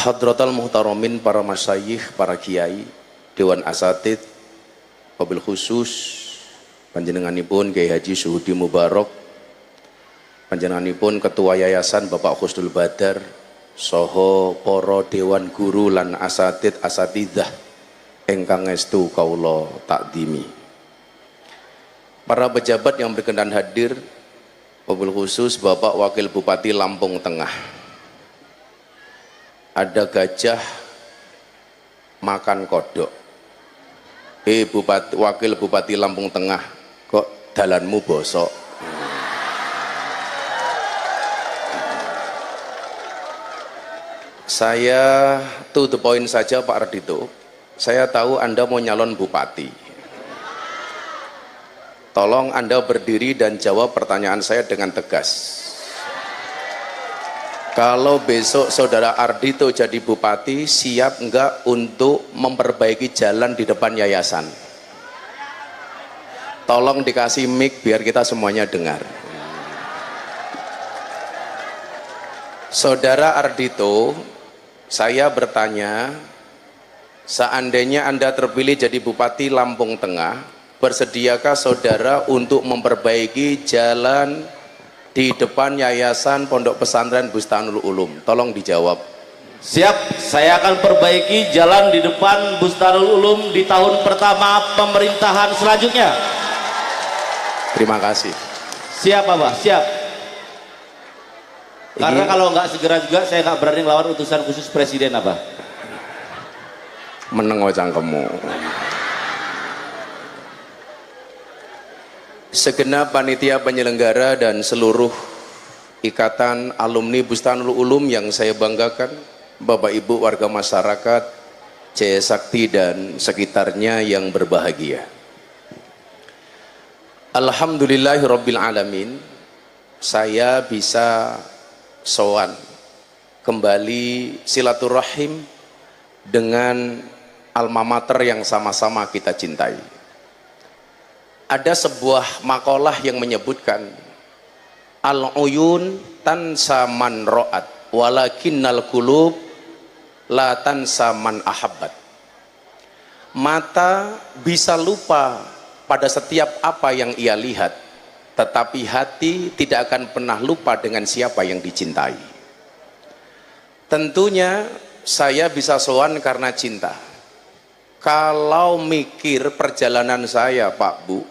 Hadratal muhtaramin, para masyayikh, para kiai, dewan asatid, wabil khusus panjenenganipun Kiai Haji Syuhudi Mubarok, panjenenganipun Ketua Yayasan Bapak Khusnul Badar, soho para dewan guru lan asatid asatidah engkang estu kaula takdimi. Para pejabat yang berkenan hadir, wabil khusus Bapak Wakil Bupati Lampung Tengah. Ada gajah makan kodok. Bupati, Wakil Bupati Lampung Tengah, kok dalanmu bosok? Saya to the point saja Pak Ardito. Saya tahu Anda mau nyalon bupati. Tolong Anda berdiri dan jawab pertanyaan saya dengan tegas. Kalau besok saudara Ardito jadi bupati, siap enggak untuk memperbaiki jalan di depan yayasan? Tolong dikasih mic biar kita semuanya dengar. Saudara Ardito, saya bertanya, seandainya Anda terpilih jadi bupati Lampung Tengah, bersediakah saudara untuk memperbaiki jalan di depan Yayasan Pondok Pesantren Bustanul Ulum? Tolong dijawab. Siap, saya akan perbaiki jalan di depan Bustanul Ulum di tahun pertama pemerintahan selanjutnya. Terima kasih. Siap Bapak, siap. Karena kalau nggak segera juga saya nggak berani melawan utusan khusus Presiden apa? Meneng cangkemmu. Segenap panitia penyelenggara dan seluruh ikatan alumni Bustanul Ulum yang saya banggakan, Bapak Ibu warga masyarakat Jaya Sakti dan sekitarnya yang berbahagia. Alhamdulillahirabbil alamin, saya bisa sowan kembali silaturahim dengan alma mater yang sama-sama kita cintai. Ada sebuah makalah yang menyebutkan al-uyun tansa man ra'at walakinnal qulub la tansa man ahabbat. Mata bisa lupa pada setiap apa yang ia lihat, tetapi hati tidak akan pernah lupa dengan siapa yang dicintai. Tentunya saya bisa sowan karena cinta. Kalau mikir perjalanan saya Pak Bu,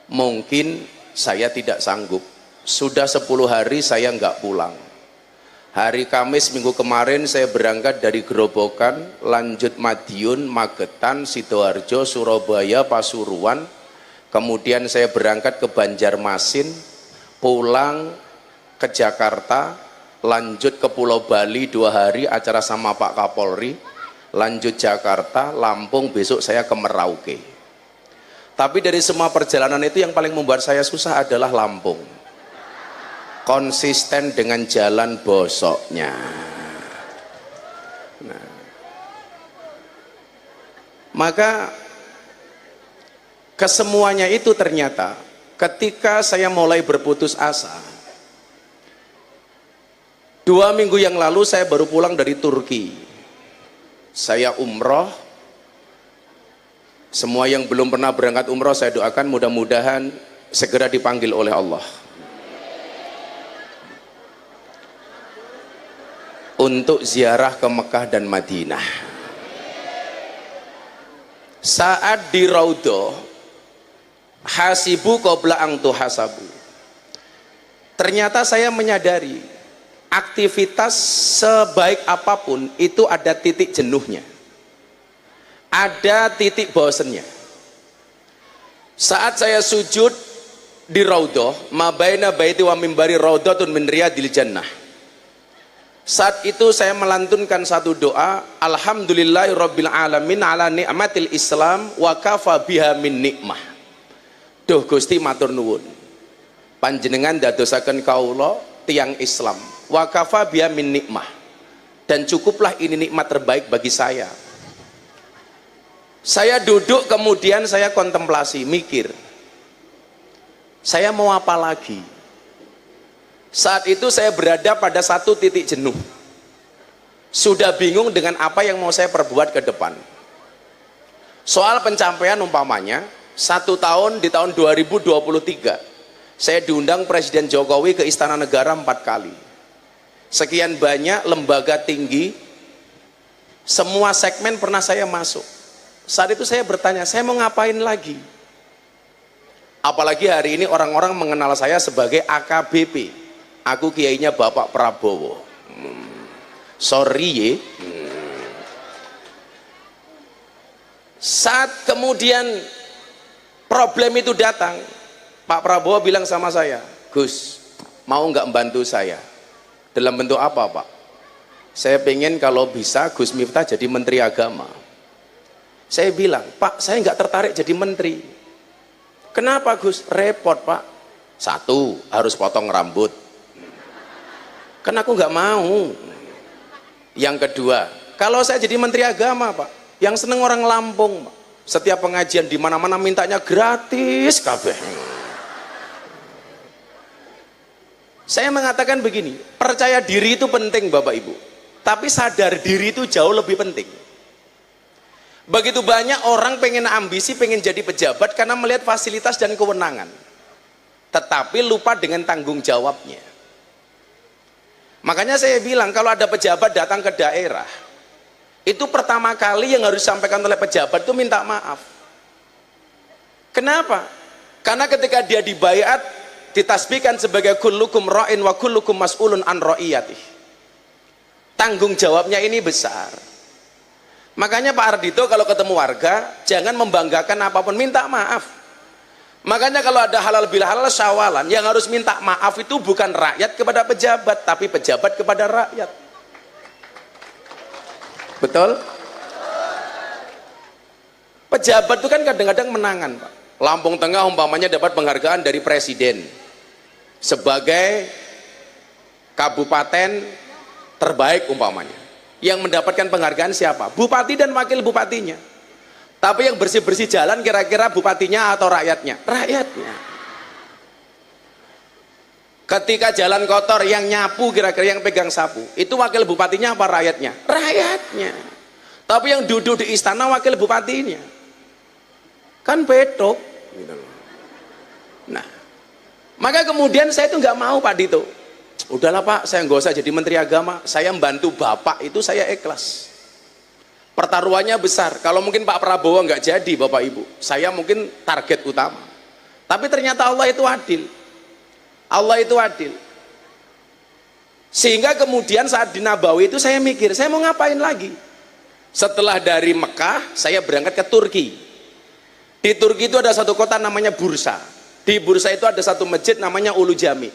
mungkin saya tidak sanggup. Sudah 10 hari saya nggak pulang. Hari Kamis minggu kemarin saya berangkat dari Grobogan, lanjut Madiun, Magetan, Sidoarjo, Surabaya, Pasuruan. Kemudian saya berangkat ke Banjarmasin, pulang ke Jakarta, lanjut ke Pulau Bali 2 hari acara sama Pak Kapolri, lanjut Jakarta, Lampung, besok saya ke Merauke. Tapi dari semua perjalanan itu yang paling membuat saya susah adalah Lampung. Konsisten dengan jalan bosoknya. Nah, maka kesemuanya itu ternyata ketika saya mulai berputus asa. 2 minggu yang lalu saya baru pulang dari Turki. Saya umroh. Semua yang belum pernah berangkat umroh saya doakan mudah-mudahan segera dipanggil oleh Allah untuk ziarah ke Mekah dan Madinah. Saat di Raudhah, hasibu qabla ang tuhasabu. Ternyata saya menyadari aktivitas sebaik apapun itu ada titik jenuhnya, ada titik bosennya. Saat saya sujud di Raudhah, ma baina baiti wa mimbari raudhatun min riyadil jannah. Saat itu saya melantunkan satu doa, alhamdulillahirabbil alamin ala ni'matil Islam wa kafa biha min nikmah. Duh Gusti matur nuwun, panjenengan dadosaken kaula tiang Islam, wa kafa biha min nikmah, dan cukuplah ini nikmat terbaik bagi saya. Saya duduk kemudian saya kontemplasi, mikir, saya mau apa lagi? Saat itu saya berada pada satu titik jenuh. sudah bingung dengan apa yang mau saya perbuat ke depan. Soal pencapaian umpamanya 1 tahun di tahun 2023 saya diundang Presiden Jokowi ke Istana Negara 4 kali. Sekian banyak lembaga tinggi, semua segmen pernah saya masuk. Saat itu saya bertanya, saya mau ngapain lagi? Apalagi hari ini orang-orang mengenal saya sebagai AKBP. Aku kiainya Bapak Prabowo. Sorry ye. Saat kemudian problem itu datang, Pak Prabowo bilang sama saya, Gus, mau nggak membantu saya? Dalam bentuk apa, Pak? Saya pengen kalau bisa Gus Miftah jadi Menteri Agama. Saya bilang, Pak, saya nggak tertarik jadi menteri. Kenapa, Gus? Repot, Pak. 1, harus potong rambut. Kan aku nggak mau. Yang kedua, kalau saya jadi Menteri Agama, Pak, yang seneng orang Lampung, Pak. Setiap pengajian di mana-mana mintanya gratis kabeh. Saya mengatakan begini, percaya diri itu penting Bapak Ibu, tapi sadar diri itu jauh lebih penting. Begitu banyak orang pengen ambisi, pengen jadi pejabat karena melihat fasilitas dan kewenangan, tetapi lupa dengan tanggung jawabnya. Makanya saya bilang kalau ada pejabat datang ke daerah, itu pertama kali yang harus disampaikan oleh pejabat itu minta maaf. Kenapa? Karena ketika dia dibayat, ditasbihkan sebagai kullukum ra'in wa kullukum mas'ulun an ra'iyatih. Tanggung jawabnya ini besar. Makanya Pak Ardhito kalau ketemu warga jangan membanggakan apapun, minta maaf. Makanya kalau ada halal bil halal syawalan, yang harus minta maaf itu bukan rakyat kepada pejabat, tapi pejabat kepada rakyat. Betul? Pejabat itu kan kadang-kadang menangan, Pak. Lampung Tengah umpamanya dapat penghargaan dari presiden sebagai kabupaten terbaik umpamanya. Yang mendapatkan penghargaan siapa? Bupati dan wakil bupatinya. Tapi yang bersih-bersih jalan kira-kira bupatinya atau rakyatnya? Rakyatnya. Ketika jalan kotor, yang nyapu kira-kira, yang pegang sapu, itu wakil bupatinya apa rakyatnya? Rakyatnya. Tapi yang duduk di istana wakil bupatinya. Kan bedok. Nah, maka kemudian saya itu nggak mau Pak Dito. Udahlah Pak, saya nggak usah jadi Menteri Agama, saya membantu Bapak itu saya ikhlas. Pertaruhannya besar. Kalau mungkin Pak Prabowo nggak jadi Bapak Ibu, saya mungkin target utama. Tapi ternyata Allah itu adil. Allah itu adil. Sehingga kemudian saat di Nabawi itu saya mikir, saya mau ngapain lagi? Setelah dari Mekah, saya berangkat ke Turki. Di Turki itu ada satu kota namanya Bursa. Di Bursa itu ada satu masjid namanya Ulu Jami.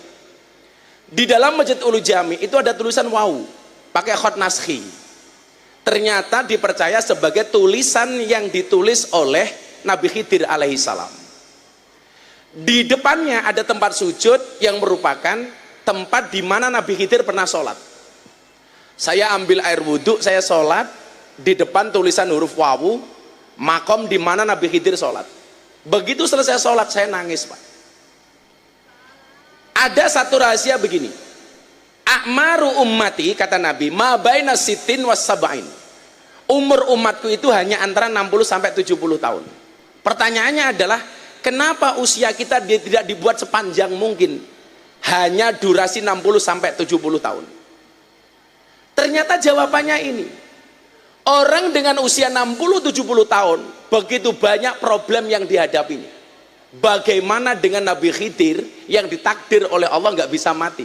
Di dalam masjid Ulu Jami itu ada tulisan wawu pakai khot naskhi. Ternyata dipercaya sebagai tulisan yang ditulis oleh Nabi Khidir alaihissalam. Di depannya ada tempat sujud yang merupakan tempat di mana Nabi Khidir pernah sholat. Saya ambil air wudhu, saya sholat di depan tulisan huruf wawu, makom di mana Nabi Khidir sholat. Begitu selesai sholat saya nangis Pak. Ada satu rahasia begini, a'maru ummati kata Nabi ma baina sitin was sab'in. Umur umatku itu hanya antara 60 sampai 70 tahun. Pertanyaannya adalah kenapa usia kita tidak dibuat sepanjang mungkin, hanya durasi 60 sampai 70 tahun. Ternyata jawabannya ini, orang dengan usia 60-70 tahun begitu banyak problem yang dihadapinya. Bagaimana dengan Nabi Khidir yang ditakdir oleh Allah nggak bisa mati?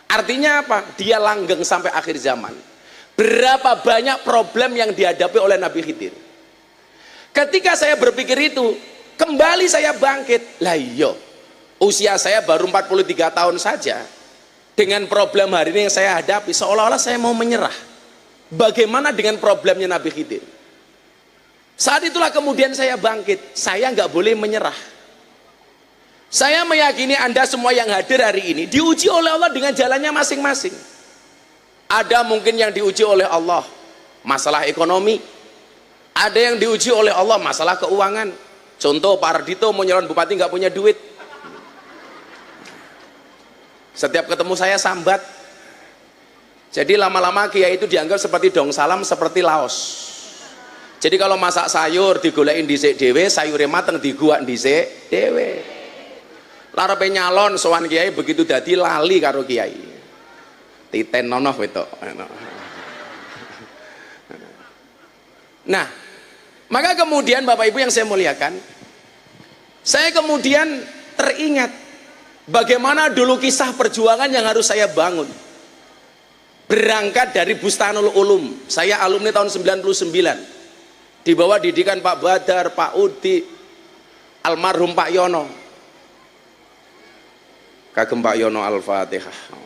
Artinya apa? Dia langgeng sampai akhir zaman. Berapa banyak problem yang dihadapi oleh Nabi Khidir? Ketika saya berpikir itu, kembali saya bangkit. Lah iya, usia saya baru 43 tahun saja, dengan problem hari ini yang saya hadapi, seolah-olah saya mau menyerah. Bagaimana dengan problemnya Nabi Khidir? Saat itulah kemudian saya bangkit, saya nggak boleh menyerah. Saya meyakini Anda semua yang hadir hari ini diuji oleh Allah dengan jalannya masing-masing. Ada mungkin yang diuji oleh Allah masalah ekonomi, ada yang diuji oleh Allah masalah keuangan. Contoh Pak Ardhito mau nyalon bupati nggak punya duit, setiap ketemu saya sambat. Jadi lama-lama kiai itu dianggap seperti dong salam, seperti laos. Jadi kalau masak sayur digolekin dhisik dhewe, sayure mateng diguak dhisik dhewe. Larepe nyalon sowan kiai begitu dadi lali karo kiai. Titen nono wetok. Nah, maka kemudian Bapak Ibu yang saya muliakan, saya kemudian teringat bagaimana dulu kisah perjuangan yang harus saya bangun. Berangkat dari Bustanul Ulum, saya alumni tahun 99, di bawah didikan Pak Badar, Pak Udi, almarhum Pak Yono. Kagem Pak Yono Al-Fatihah.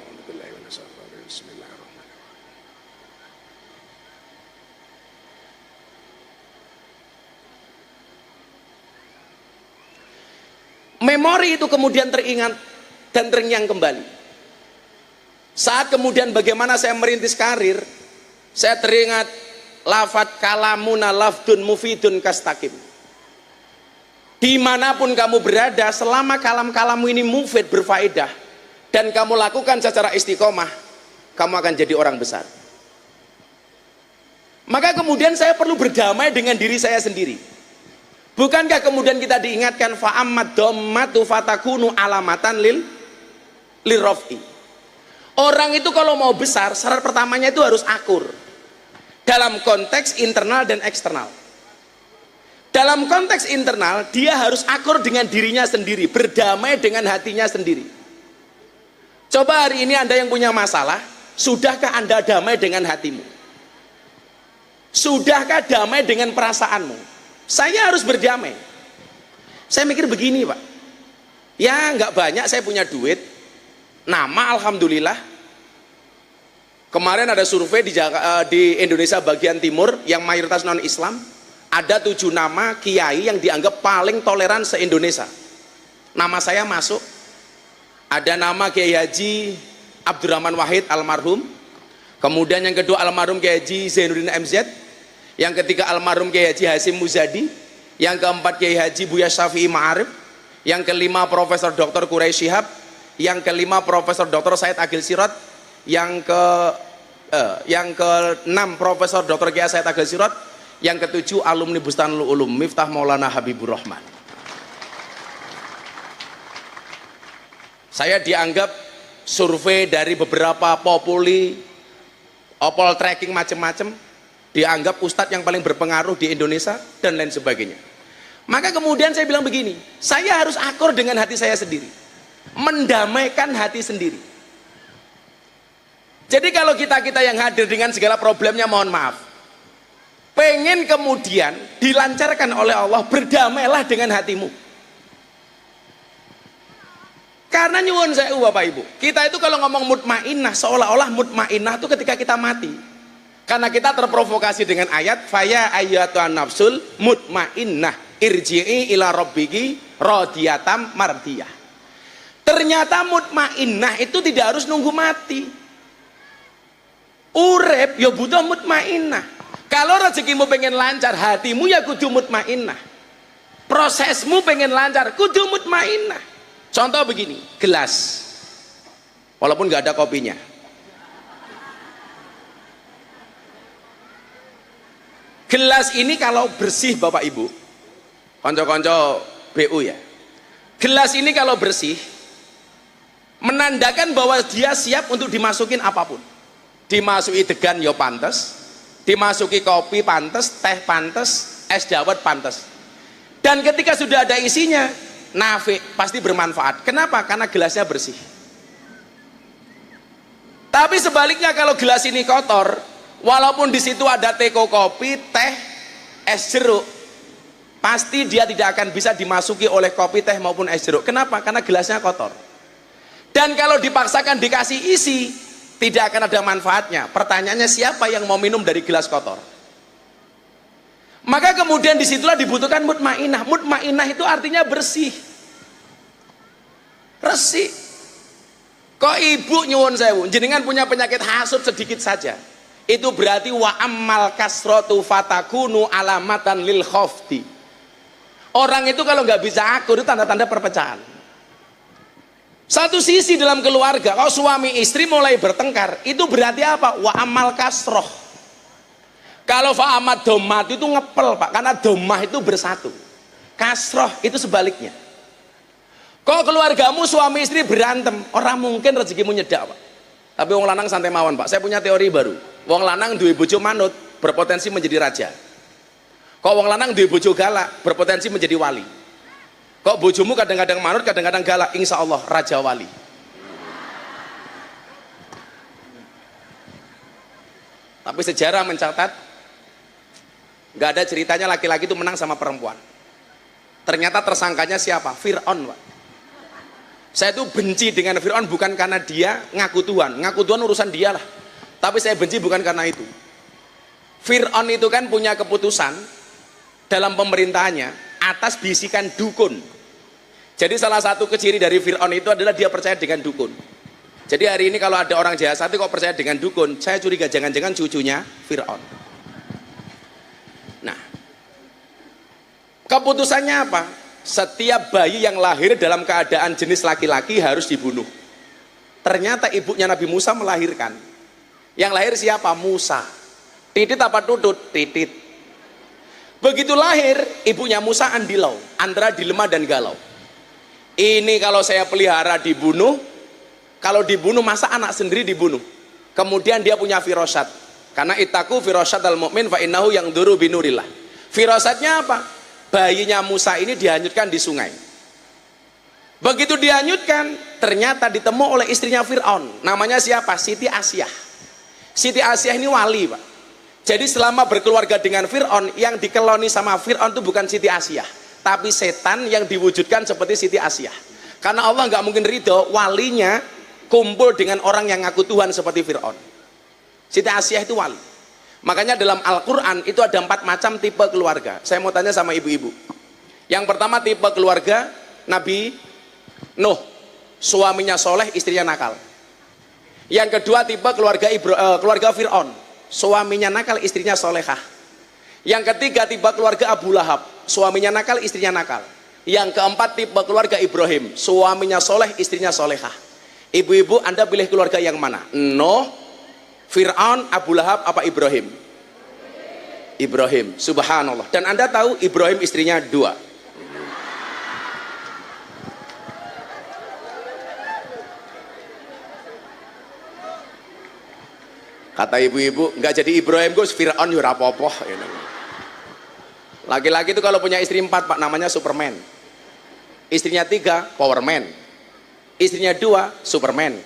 Memori itu kemudian teringat dan terngiang kembali. Saat kemudian bagaimana saya merintis karir, saya teringat lafadz kalamuna lafdun mufidun kastakim. Dimanapun kamu berada, selama kalam-kalamu ini mufid, berfaedah, dan kamu lakukan secara istiqomah, kamu akan jadi orang besar. Maka kemudian saya perlu berdamai dengan diri saya sendiri. Bukankah kemudian kita diingatkan fa'ammad dhammatu fatakunu alamatan lirraf'i. Orang itu kalau mau besar, syarat pertamanya itu harus akur dalam konteks internal dan eksternal. Dalam konteks internal, dia harus akur dengan dirinya sendiri, berdamai dengan hatinya sendiri. Coba hari ini Anda yang punya masalah, sudahkah Anda damai dengan hatimu? Sudahkah damai dengan perasaanmu? Saya harus berdamai. Saya mikir begini, Pak, ya nggak banyak saya punya duit, nama alhamdulillah. Kemarin ada survei di Indonesia bagian timur yang mayoritas non Islam, ada 7 nama kiai yang dianggap paling toleran se-Indonesia. Nama saya masuk. Ada nama Kiai Haji Abdurrahman Wahid almarhum, kemudian yang kedua almarhum Kiai Haji Zainuddin MZ, yang ketiga almarhum Kiai Haji Hasyim Muzadi, yang keempat Kiai Haji Buya Syafi'i Ma'arif, yang kelima Profesor Dr. Quraisy Shihab, yang kelima Profesor Dr. Said Agil Sirot, yang ke-6 Profesor Dr. Kiai Said Agil Sirot, yang ke-7 alumni Bustanul Ulum Miftah Maulana Habibur Rahman. Saya dianggap survei dari beberapa populi, opol tracking macam-macam, dianggap ustadz yang paling berpengaruh di Indonesia dan lain sebagainya. Maka kemudian saya bilang begini, saya harus akur dengan hati saya sendiri, mendamaikan hati sendiri. Jadi kalau kita yang hadir dengan segala problemnya, mohon maaf, pengen kemudian dilancarkan oleh Allah, berdamailah dengan hatimu. Karena nyuwun saya Bapak Ibu, kita itu kalau ngomong mutmainnah, seolah-olah mutmainnah itu ketika kita mati. Karena kita terprovokasi dengan ayat faya ayyatuhan nafsul mutmainnah irji'i ila rabbiki radiyatam mardiyah. Ternyata mutmainnah itu tidak harus nunggu mati. Urip ya butuh mutmainnah. Kalau rezekimu pengen lancar, hatimu ya kudu mutmainnah. Prosesmu pengen lancar, kudu mutmainnah. Contoh begini, gelas, walaupun nggak ada kopinya. Gelas ini kalau bersih Bapak Ibu, konco-konco BU ya, gelas ini kalau bersih, menandakan bahwa dia siap untuk dimasukin apapun. Dimasuki degan ya pantes, dimasuki kopi pantes, teh pantes, es dawet pantes. Dan ketika sudah ada isinya, nafi, pasti bermanfaat. Kenapa? Karena gelasnya bersih. Tapi sebaliknya kalau gelas ini kotor, walaupun di situ ada teko kopi, teh, es jeruk, pasti dia tidak akan bisa dimasuki oleh kopi, teh maupun es jeruk. Kenapa? Karena gelasnya kotor. Dan kalau dipaksakan dikasih isi, tidak akan ada manfaatnya. Pertanyaannya, siapa yang mau minum dari gelas kotor? Maka kemudian disitulah dibutuhkan mutmainnah. Mutmainnah itu artinya bersih, resik. Kok ibu nyuwun sewu, jenengan punya penyakit hasud sedikit saja, itu berarti wa ammal kasratu fatakunu alamatan lil khofti. Orang itu kalau nggak bisa akur itu tanda-tanda perpecahan. Satu sisi dalam keluarga, kalau suami istri mulai bertengkar, itu berarti apa? Wa amal kasroh. Kalau fa'amad domat itu ngepel Pak, karena domah itu bersatu. Kasroh itu sebaliknya. Kalau keluargamu suami istri berantem, orang mungkin rezekimu nyedak Pak. Tapi wong lanang santai mawon Pak. Saya punya teori baru. Wong lanang duwe bojo manut, berpotensi menjadi raja. Kok wong lanang duwe bojo galak, berpotensi menjadi wali. Kok bojomu kadang-kadang manut, kadang-kadang galak, insya Allah raja wali. Tapi sejarah mencatat, nggak ada ceritanya laki-laki itu menang sama perempuan. Ternyata tersangkanya siapa? Fir'aun Pak. Saya itu benci dengan Fir'aun bukan karena dia ngaku Tuhan urusan dia lah. Tapi saya benci bukan karena itu. Fir'aun itu kan punya keputusan dalam pemerintahannya atas bisikan dukun. Jadi salah satu ciri dari Fir'aun itu adalah dia percaya dengan dukun. Jadi hari ini kalau ada orang jahat hati kok percaya dengan dukun, saya curiga jangan-jangan cucunya Fir'aun. Nah, keputusannya apa? Setiap bayi yang lahir dalam keadaan jenis laki-laki harus dibunuh. Ternyata ibunya Nabi Musa melahirkan. Yang lahir siapa? Musa. Titit apa tutut? Titit. Begitu lahir, ibunya Musa andilau, antara dilema dan galau. Ini kalau saya pelihara dibunuh, kalau dibunuh masa anak sendiri dibunuh. Kemudian dia punya firasat. Karena itaku firasat al-mu'min fa innahu yang duru binurillah. Firasatnya apa? Bayinya Musa ini dihanyutkan di sungai. Begitu dihanyutkan, ternyata ditemu oleh istrinya Fir'aun. Namanya siapa? Siti Asyah. Siti Asyah ini wali Pak. Jadi selama berkeluarga dengan Fir'aun, yang dikeloni sama Fir'aun itu bukan Siti Asyah, tapi setan yang diwujudkan seperti Siti Asyah. Karena Allah nggak mungkin ridho walinya kumpul dengan orang yang ngaku Tuhan seperti Fir'aun. Siti Asyah itu wali. Makanya dalam Al-Quran itu ada 4 macam tipe keluarga. Saya mau tanya sama ibu-ibu. Yang pertama tipe keluarga Nabi Nuh, suaminya soleh, istrinya nakal. Yang kedua tipe keluarga Fir'aun, suaminya nakal, istrinya solehah. Yang ketiga tipe keluarga Abu Lahab, suaminya nakal, istrinya nakal. Yang keempat tipe keluarga Ibrahim, suaminya soleh, istrinya solehah. Ibu-ibu Anda pilih keluarga yang mana? Nuh, Fir'aun, Abu Lahab, apa Ibrahim? Ibrahim, subhanallah. Dan Anda tahu Ibrahim istrinya 2. Kata ibu-ibu, nggak jadi Ibrahim Gus, Fir'aun ya rapopoh. Laki-laki itu kalau punya istri 4 Pak, namanya Superman. Istrinya 3, Powerman. Istrinya 2, Superman.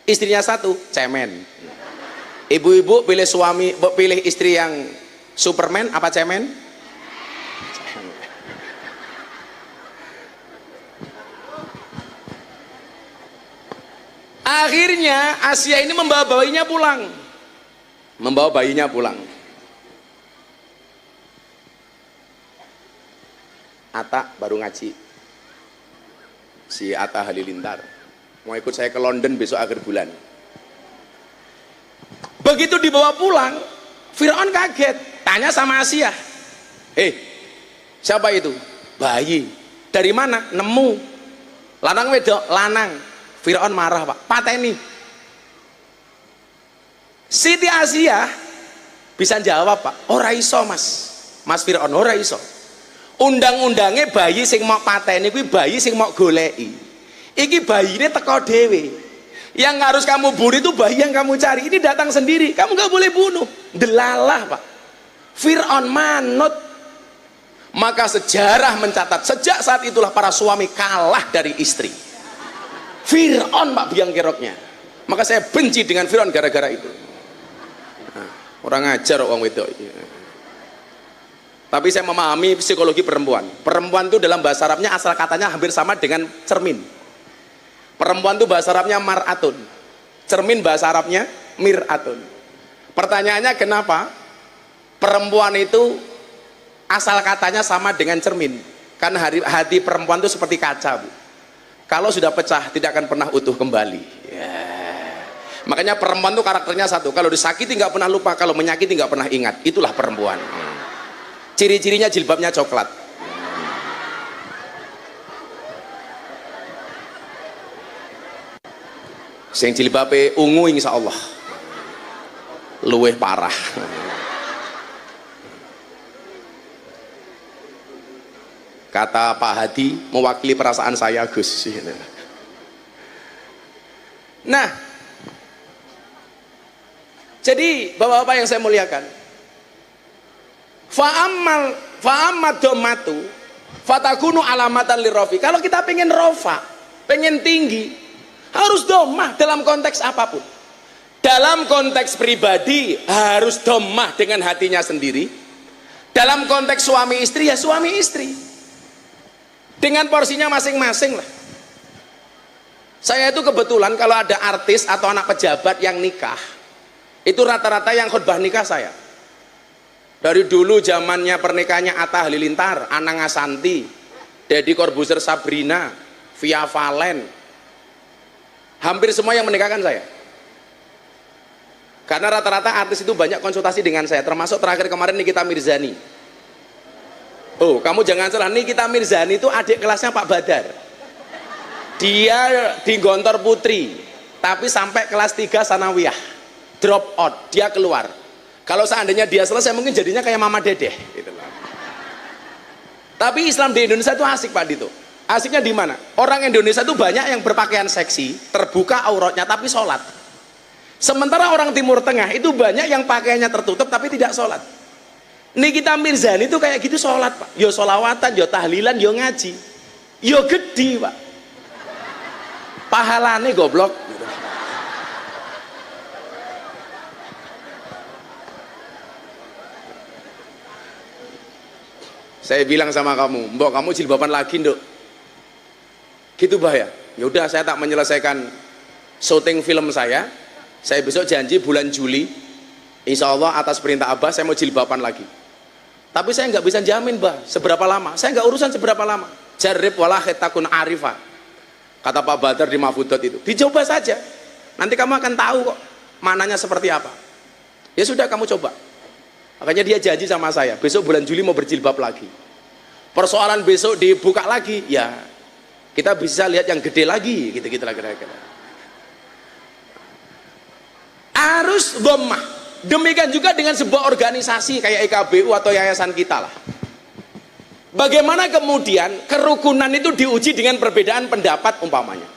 Istrinya 1, cemen. Ibu-ibu pilih istri yang Superman apa cemen? Akhirnya Asia ini membawa bayinya pulang. Atta baru ngaji, si Atta Halilintar mau ikut saya ke London besok akhir bulan. Begitu dibawa pulang, Fir'aun kaget, tanya sama Asia, siapa itu? Bayi. Dari mana? Nemu. Lanang wedok? Lanang. Fir'aun marah Pak, pateni. Siti Asia bisa jawab Pak, ora iso Mas Fir'aun, ora iso. Undang-undangnya bayi sing mau pateni kuwi bayi sing mau goleki. Iki bayine teko dhewe. Yang harus kamu bunuh itu bayi yang kamu cari. Ini datang sendiri, kamu nggak boleh bunuh. Delalah Pak. Fir'aun manut. Maka sejarah mencatat sejak saat itulah para suami kalah dari istri. Fir'aun Pak biang keroknya. Maka saya benci dengan Fir'aun gara-gara itu. Orang ngajar orang wedok. Tapi saya memahami psikologi perempuan. Perempuan itu dalam bahasa Arabnya asal katanya hampir sama dengan cermin. Perempuan itu bahasa Arabnya mar'atun. Cermin bahasa Arabnya mir'atun. Pertanyaannya kenapa perempuan itu asal katanya sama dengan cermin? Karena hati perempuan itu seperti kaca, Bu. Kalau sudah pecah tidak akan pernah utuh kembali. Makanya perempuan itu karakternya satu, kalau disakiti nggak pernah lupa, kalau menyakiti nggak pernah ingat. Itulah perempuan. Ciri-cirinya jilbabnya coklat. Sing jilbabe ungu insya Allah luweh parah. Kata Pak Hadi mewakili perasaan saya Gus. Nah, jadi bapak-bapak yang saya muliakan, fa'amad domatu fatakunu alamatan lirofi. Kalau kita pengen rofa, pengen tinggi, harus domah dalam konteks apapun. Dalam konteks pribadi harus domah dengan hatinya sendiri. Dalam konteks suami istri ya suami istri, dengan porsinya masing-masing lah. Saya itu kebetulan kalau ada artis atau anak pejabat yang nikah, itu rata-rata yang khutbah nikah saya. Dari dulu zamannya pernikahannya Atta Halilintar, Anang Asanti, Deddy Corbuzier, Sabrina, Via Valen, hampir semua yang menikahkan saya. Karena rata-rata artis itu banyak konsultasi dengan saya, termasuk terakhir kemarin Nikita Mirzani. Oh, kamu jangan salah, Nikita Mirzani itu adik kelasnya Pak Badar. Dia di Gontor Putri, tapi sampai kelas 3 sanawiyah, drop out, dia keluar. Kalau seandainya dia selesai mungkin jadinya kayak Mama Dedeh gitu. Tapi Islam di Indonesia itu asik Pak Dito. Asiknya di mana? Orang Indonesia itu banyak yang berpakaian seksi, terbuka auratnya tapi sholat. Sementara orang Timur Tengah itu banyak yang pakaiannya tertutup tapi tidak sholat. Nikita Mirzani itu kayak gitu sholat Pak. Yo sholawatan, yo tahlilan, yo ngaji, yo gede Pak. Pahalane goblok. Saya bilang sama kamu, mbok kamu jilbaban lagi nduk. Gitu bahaya. Ya udah saya tak menyelesaikan syuting film saya. Saya besok janji bulan Juli, insya Allah atas perintah Abah saya mau jilbaban lagi. Tapi saya nggak bisa jamin bah seberapa lama. Saya nggak urusan seberapa lama. Jarib walah takun arifah. Kata Pak Badar di Mahfudot itu. Dicoba saja. Nanti kamu akan tahu kok mananya seperti apa. Ya sudah kamu coba. Makanya dia janji sama saya, besok bulan Juli mau berjilbab lagi. Persoalan besok dibuka lagi, ya kita bisa lihat yang gede lagi, gitu-gitu lah kira-kira. Harus dhammah. Demikian juga dengan sebuah organisasi kayak IKBU atau yayasan kita lah. Bagaimana kemudian kerukunan itu diuji dengan perbedaan pendapat umpamanya.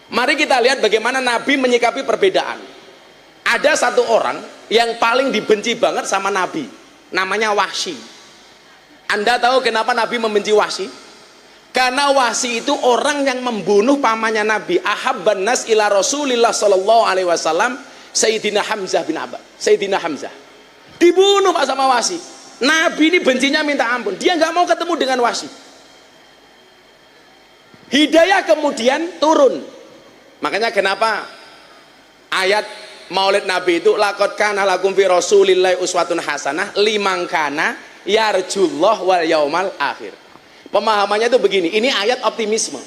Mari kita lihat bagaimana Nabi menyikapi perbedaan. Ada satu orang yang paling dibenci banget sama Nabi, namanya Wahsy. Anda tahu kenapa Nabi membenci Wahsy? Karena Wahsy itu orang yang membunuh pamannya Nabi, ahabban nas ila Rasulillah sallallahu alaihi wasallam, Sayyidina Hamzah bin Abbas. Sayyidina Hamzah dibunuh Pak sama Wahsy. Nabi ini bencinya minta ampun, dia nggak mau ketemu dengan Wahsy. Hidayah kemudian turun. Makanya kenapa ayat Maulid Nabi itu laqad kana lakum fi Rasulillahi uswatun hasanah liman kana yarjullah wal yaumal akhir. Pemahamannya itu begini, ini ayat optimisme.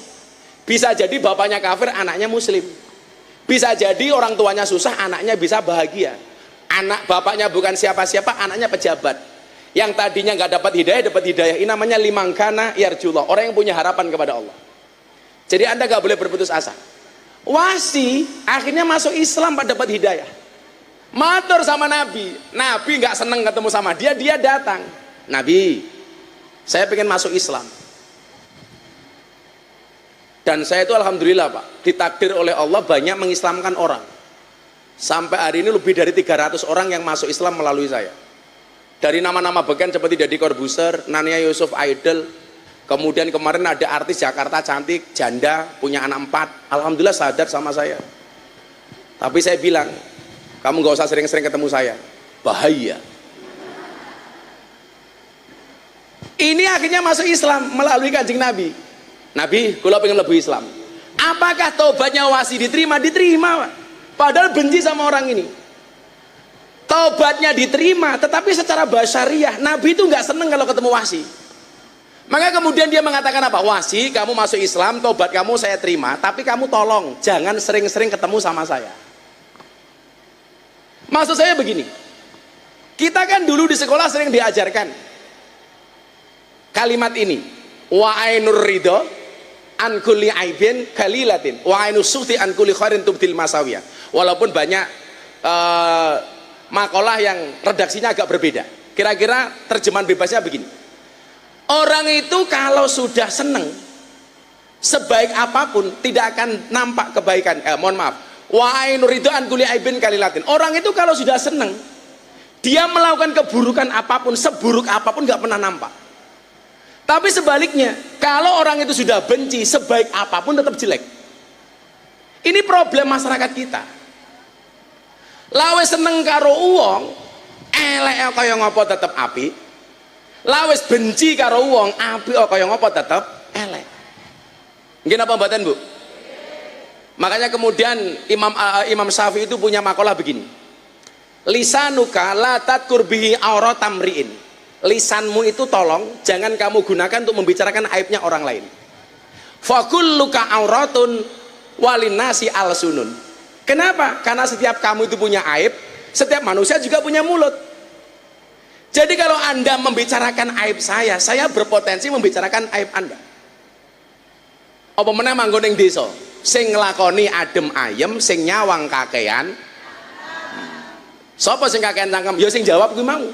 Bisa jadi bapaknya kafir, anaknya muslim. Bisa jadi orang tuanya susah, anaknya bisa bahagia. Anak bapaknya bukan siapa-siapa, anaknya pejabat. Yang tadinya nggak dapat hidayah. Ini namanya liman kana yarjullah, orang yang punya harapan kepada Allah. Jadi Anda nggak boleh berputus asa. Wahsy akhirnya masuk Islam pada dapat hidayah. Matur sama Nabi. Nabi nggak seneng ketemu sama dia, dia datang. Nabi, saya pengen masuk Islam. Dan saya itu alhamdulillah Pak, ditakdir oleh Allah banyak mengislamkan orang. Sampai hari ini lebih dari 300 orang yang masuk Islam melalui saya. Dari nama-nama beken seperti Deddy Corbuzier, Nania Yusuf Idol, kemudian kemarin ada artis Jakarta cantik, janda, punya anak 4, alhamdulillah sadar sama saya. Tapi saya bilang, kamu gak usah sering-sering ketemu saya, bahaya. Ini akhirnya masuk Islam melalui Kanjeng Nabi. Nabi, kalau pengen lebih Islam. Apakah tobatnya Wahsy diterima? Diterima Pak. Padahal benci sama orang ini. Taubatnya diterima, tetapi secara basyariah Nabi itu nggak seneng kalau ketemu Wahsy. Maka kemudian dia mengatakan apa? Wahsy, kamu masuk Islam, taubat kamu saya terima, tapi kamu tolong jangan sering-sering ketemu sama saya. Maksud saya begini, kita kan dulu di sekolah sering diajarkan kalimat ini, wa ainur ridho an kulli aibin kalilatin wa ainu suhti an kulli khairin tubdil masawiyah. Walaupun banyak makalah yang redaksinya agak berbeda. Kira-kira terjemahan bebasnya begini. Orang itu kalau sudah seneng, sebaik apapun tidak akan nampak kebaikan. Mohon maaf. Wa ainu ridho an kulli aibin kalilatin. Orang itu kalau sudah seneng, dia melakukan keburukan apapun, seburuk apapun nggak pernah nampak. Tapi sebaliknya, kalau orang itu sudah benci, sebaik apapun tetap jelek. Ini problem masyarakat kita. Lawe seneng karo uang, elek kaya ngopo tetap api. Lawe benci karo uang, api kaya ngopo tetap elek. Mungkin apa mboten, Bu? Makanya kemudian Imam Syafi'i itu punya makalah begini. Lisanuka la tadkur bihi auratam ri'in. Lisanmu itu tolong jangan kamu gunakan untuk membicarakan aibnya orang lain. Fakulluka auratun walinasi alsunun. Kenapa? Karena setiap kamu itu punya aib, setiap manusia juga punya mulut. Jadi kalau Anda membicarakan aib saya berpotensi membicarakan aib Anda. Apa meneh manggon ning desa, sing nglakoni adem ayem, sing nyawang kakean. Sapa sing kakean cangkem? Ya sing jawab kuwi mau.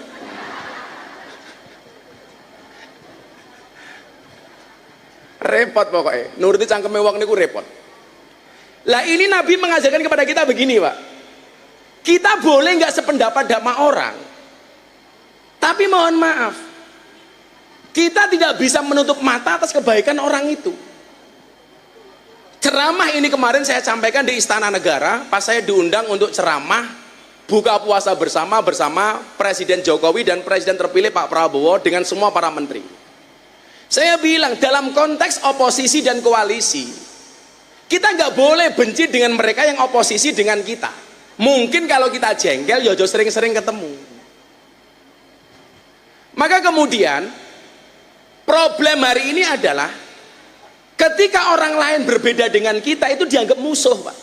Repot pokoknya, nuruti cangkeme wong niku repot. Lah ini Nabi mengajarkan kepada kita begini, Pak. Kita boleh nggak sependapat sama orang, tapi mohon maaf, kita tidak bisa menutup mata atas kebaikan orang itu. Ceramah ini kemarin saya sampaikan di Istana Negara, pas saya diundang untuk ceramah buka puasa bersama Presiden Jokowi dan Presiden terpilih Pak Prabowo dengan semua para menteri. Saya bilang dalam konteks oposisi dan koalisi, kita nggak boleh benci dengan mereka yang oposisi dengan kita. Mungkin kalau kita jengkel, ya sering-sering ketemu. Maka kemudian problem hari ini adalah ketika orang lain berbeda dengan kita itu dianggap musuh, Pak.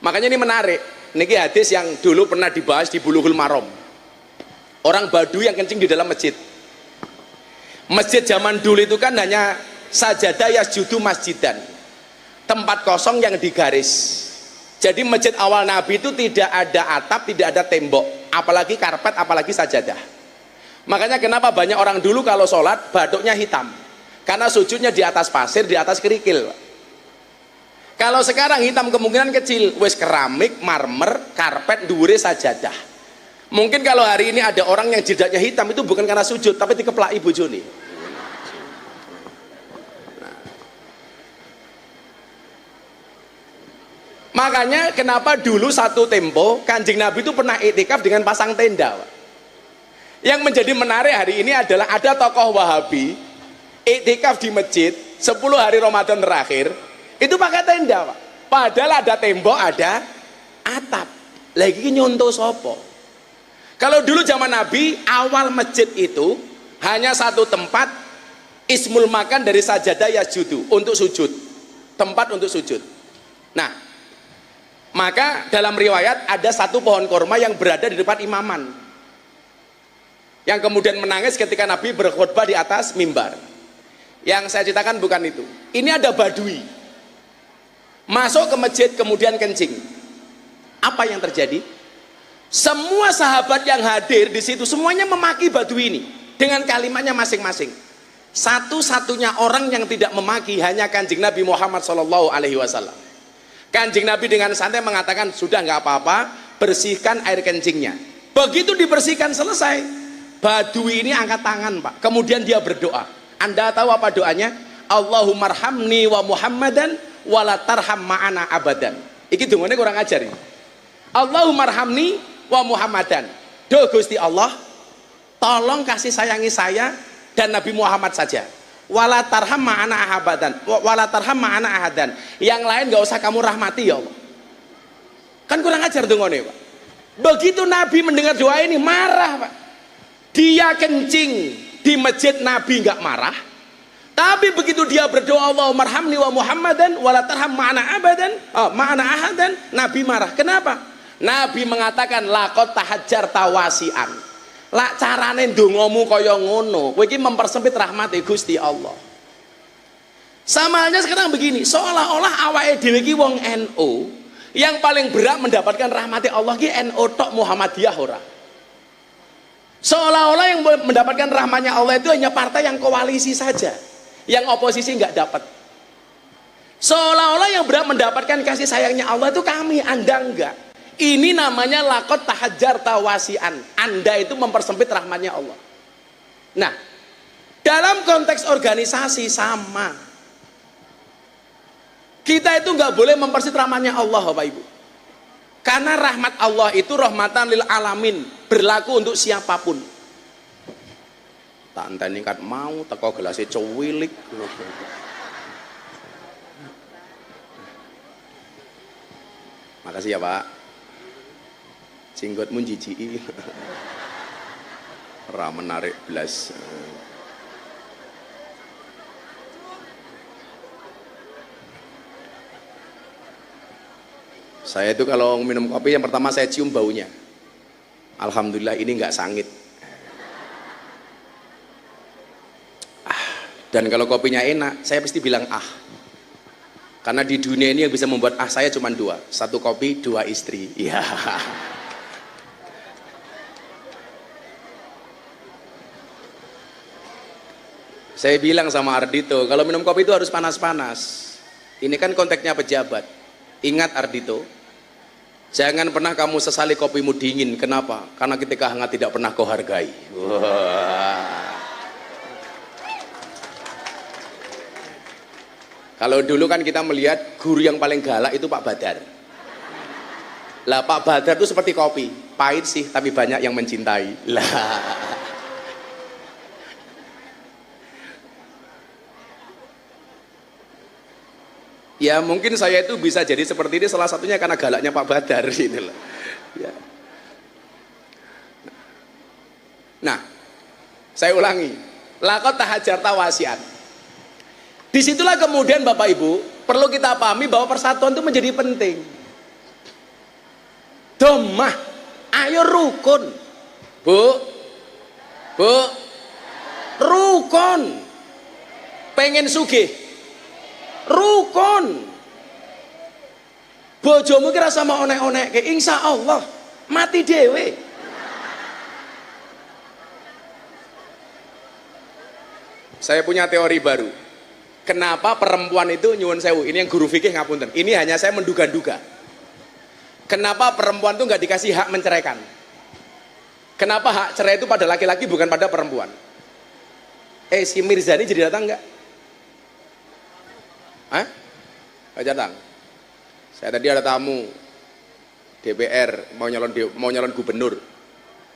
Makanya ini menarik. Niki hadis yang dulu pernah dibahas di Bulughul Maram. Orang Baduy yang kencing di dalam masjid. Masjid zaman dulu itu kan hanya sajadah yasjudu masjidan, tempat kosong yang digaris. Jadi masjid awal Nabi itu tidak ada atap, tidak ada tembok, apalagi karpet, apalagi sajadah. Makanya kenapa banyak orang dulu kalau sholat batuknya hitam, karena sujudnya di atas pasir, di atas kerikil. Kalau sekarang hitam kemungkinan kecil, wes keramik, marmer, karpet, dhuwure sajadah. Mungkin kalau hari ini ada orang yang jidatnya hitam itu bukan karena sujud, tapi dikeplaki bojone. Makanya kenapa dulu satu tempo Kanjeng Nabi itu pernah iktikaf dengan pasang tenda, Pak. Yang menjadi menarik hari ini adalah ada tokoh Wahabi iktikaf di masjid 10 hari Ramadan terakhir itu pakai tenda, Pak. Padahal ada tembok, ada atap. Lagi nyontoh sopo. Kalau dulu zaman Nabi awal masjid itu hanya satu tempat, ismul makan dari sajadah yasjudu, untuk sujud, tempat untuk sujud. Nah, maka dalam riwayat ada satu pohon korma yang berada di depan imaman, yang kemudian menangis ketika Nabi berkhutbah di atas mimbar. Yang saya ceritakan bukan itu. Ini ada Badui masuk ke masjid kemudian kencing. Apa yang terjadi? Semua sahabat yang hadir di situ semuanya memaki Badui ini dengan kalimatnya masing-masing. Satu-satunya orang yang tidak memaki hanya Kanjeng Nabi Muhammad SAW. Kanjeng Nabi dengan santai mengatakan, sudah nggak apa-apa, bersihkan air kencingnya. Begitu dibersihkan selesai, Badui ini angkat tangan, Pak. Kemudian dia berdoa. Anda tahu apa doanya? Allahumarhamni wa Muhammadan wala tarham ma'ana abadan. Iki dongane kurang ajar ini. Allahumarhamni wa Muhammadan. Duh Gusti Allah, tolong kasih sayangi saya dan Nabi Muhammad saja. Wala tarham ma'ana ahadan, wala tarham ma'ana ahadan. Yang lain nggak usah kamu rahmati ya Allah. Kan kurang ajar dongane, Pak. Begitu Nabi mendengar doa ini marah, Pak. Dia kencing di masjid, Nabi nggak marah. Tapi begitu dia berdoa Allahumarhamni wa Muhammadan wala tarham ma'ana abadan, ma'ana ahadan, Nabi marah. Kenapa? Nabi mengatakan laqad tahajjar tawasian. Lak carane ndongamu kaya ngono, kowe iki mempersempit rahmate Gusti Allah. Sama halnya sekarang begini, seolah-olah awake dhewe iki wong NU yang paling berat mendapatkan rahmati Allah ki NU tok, Muhammadiyah ora. Seolah-olah yang mendapatkan rahmatnya Allah itu hanya partai yang koalisi saja, yang oposisi nggak dapat. Seolah-olah yang berat mendapatkan kasih sayangnya Allah itu kami, Anda enggak. Ini namanya lakot tahajar tawasian. Anda itu mempersempit rahmatnya Allah. Nah, dalam konteks organisasi sama. Kita itu nggak boleh mempersempit rahmatnya Allah, Bapak Ibu. Karena rahmat Allah itu rahmatan lil alamin, berlaku untuk siapapun. Tak enteni kat mau teko gelasnya cuwilik. Makasih ya Pak. Singgotmu jijiki. Ora menarik blas. Saya itu kalau minum kopi yang pertama saya cium baunya. Alhamdulillah ini nggak sangit. Dan kalau kopinya enak, saya pasti bilang Karena di dunia ini yang bisa membuat saya cuma dua. Satu kopi, dua istri. Ya. Saya bilang sama Ardito, kalau minum kopi itu harus panas-panas. Ini kan konteksnya pejabat. Ingat Ardito, jangan pernah kamu sesali kopimu dingin. Kenapa? Karena ketika hangat tidak pernah kau hargai. Wah. Kalau dulu kan kita melihat guru yang paling galak itu Pak Badar. Lah Pak Badar itu seperti kopi, pahit sih tapi banyak yang mencintai. Lah. Ya mungkin saya itu bisa jadi seperti ini salah satunya karena galaknya Pak Badar gitu loh. Ya. Nah, saya ulangi, lakot tahajar tawasian. Disitulah kemudian Bapak Ibu perlu kita pahami bahwa persatuan itu menjadi penting. Domah, ayo rukun, Bu, rukun, pengen sugih, rukun. Bojomu kira sama onek-onek, insya Allah mati dewe. Saya punya teori baru. Kenapa perempuan itu nyuwun sewu? Ini yang guru fikih ngapunten. Ini hanya saya menduga-duga. Kenapa perempuan itu nggak dikasih hak menceraikan? Kenapa hak cerai itu pada laki-laki bukan pada perempuan? Si Mirzani jadi datang nggak? Nggak datang. Saya tadi ada tamu DPR mau nyalon gubernur.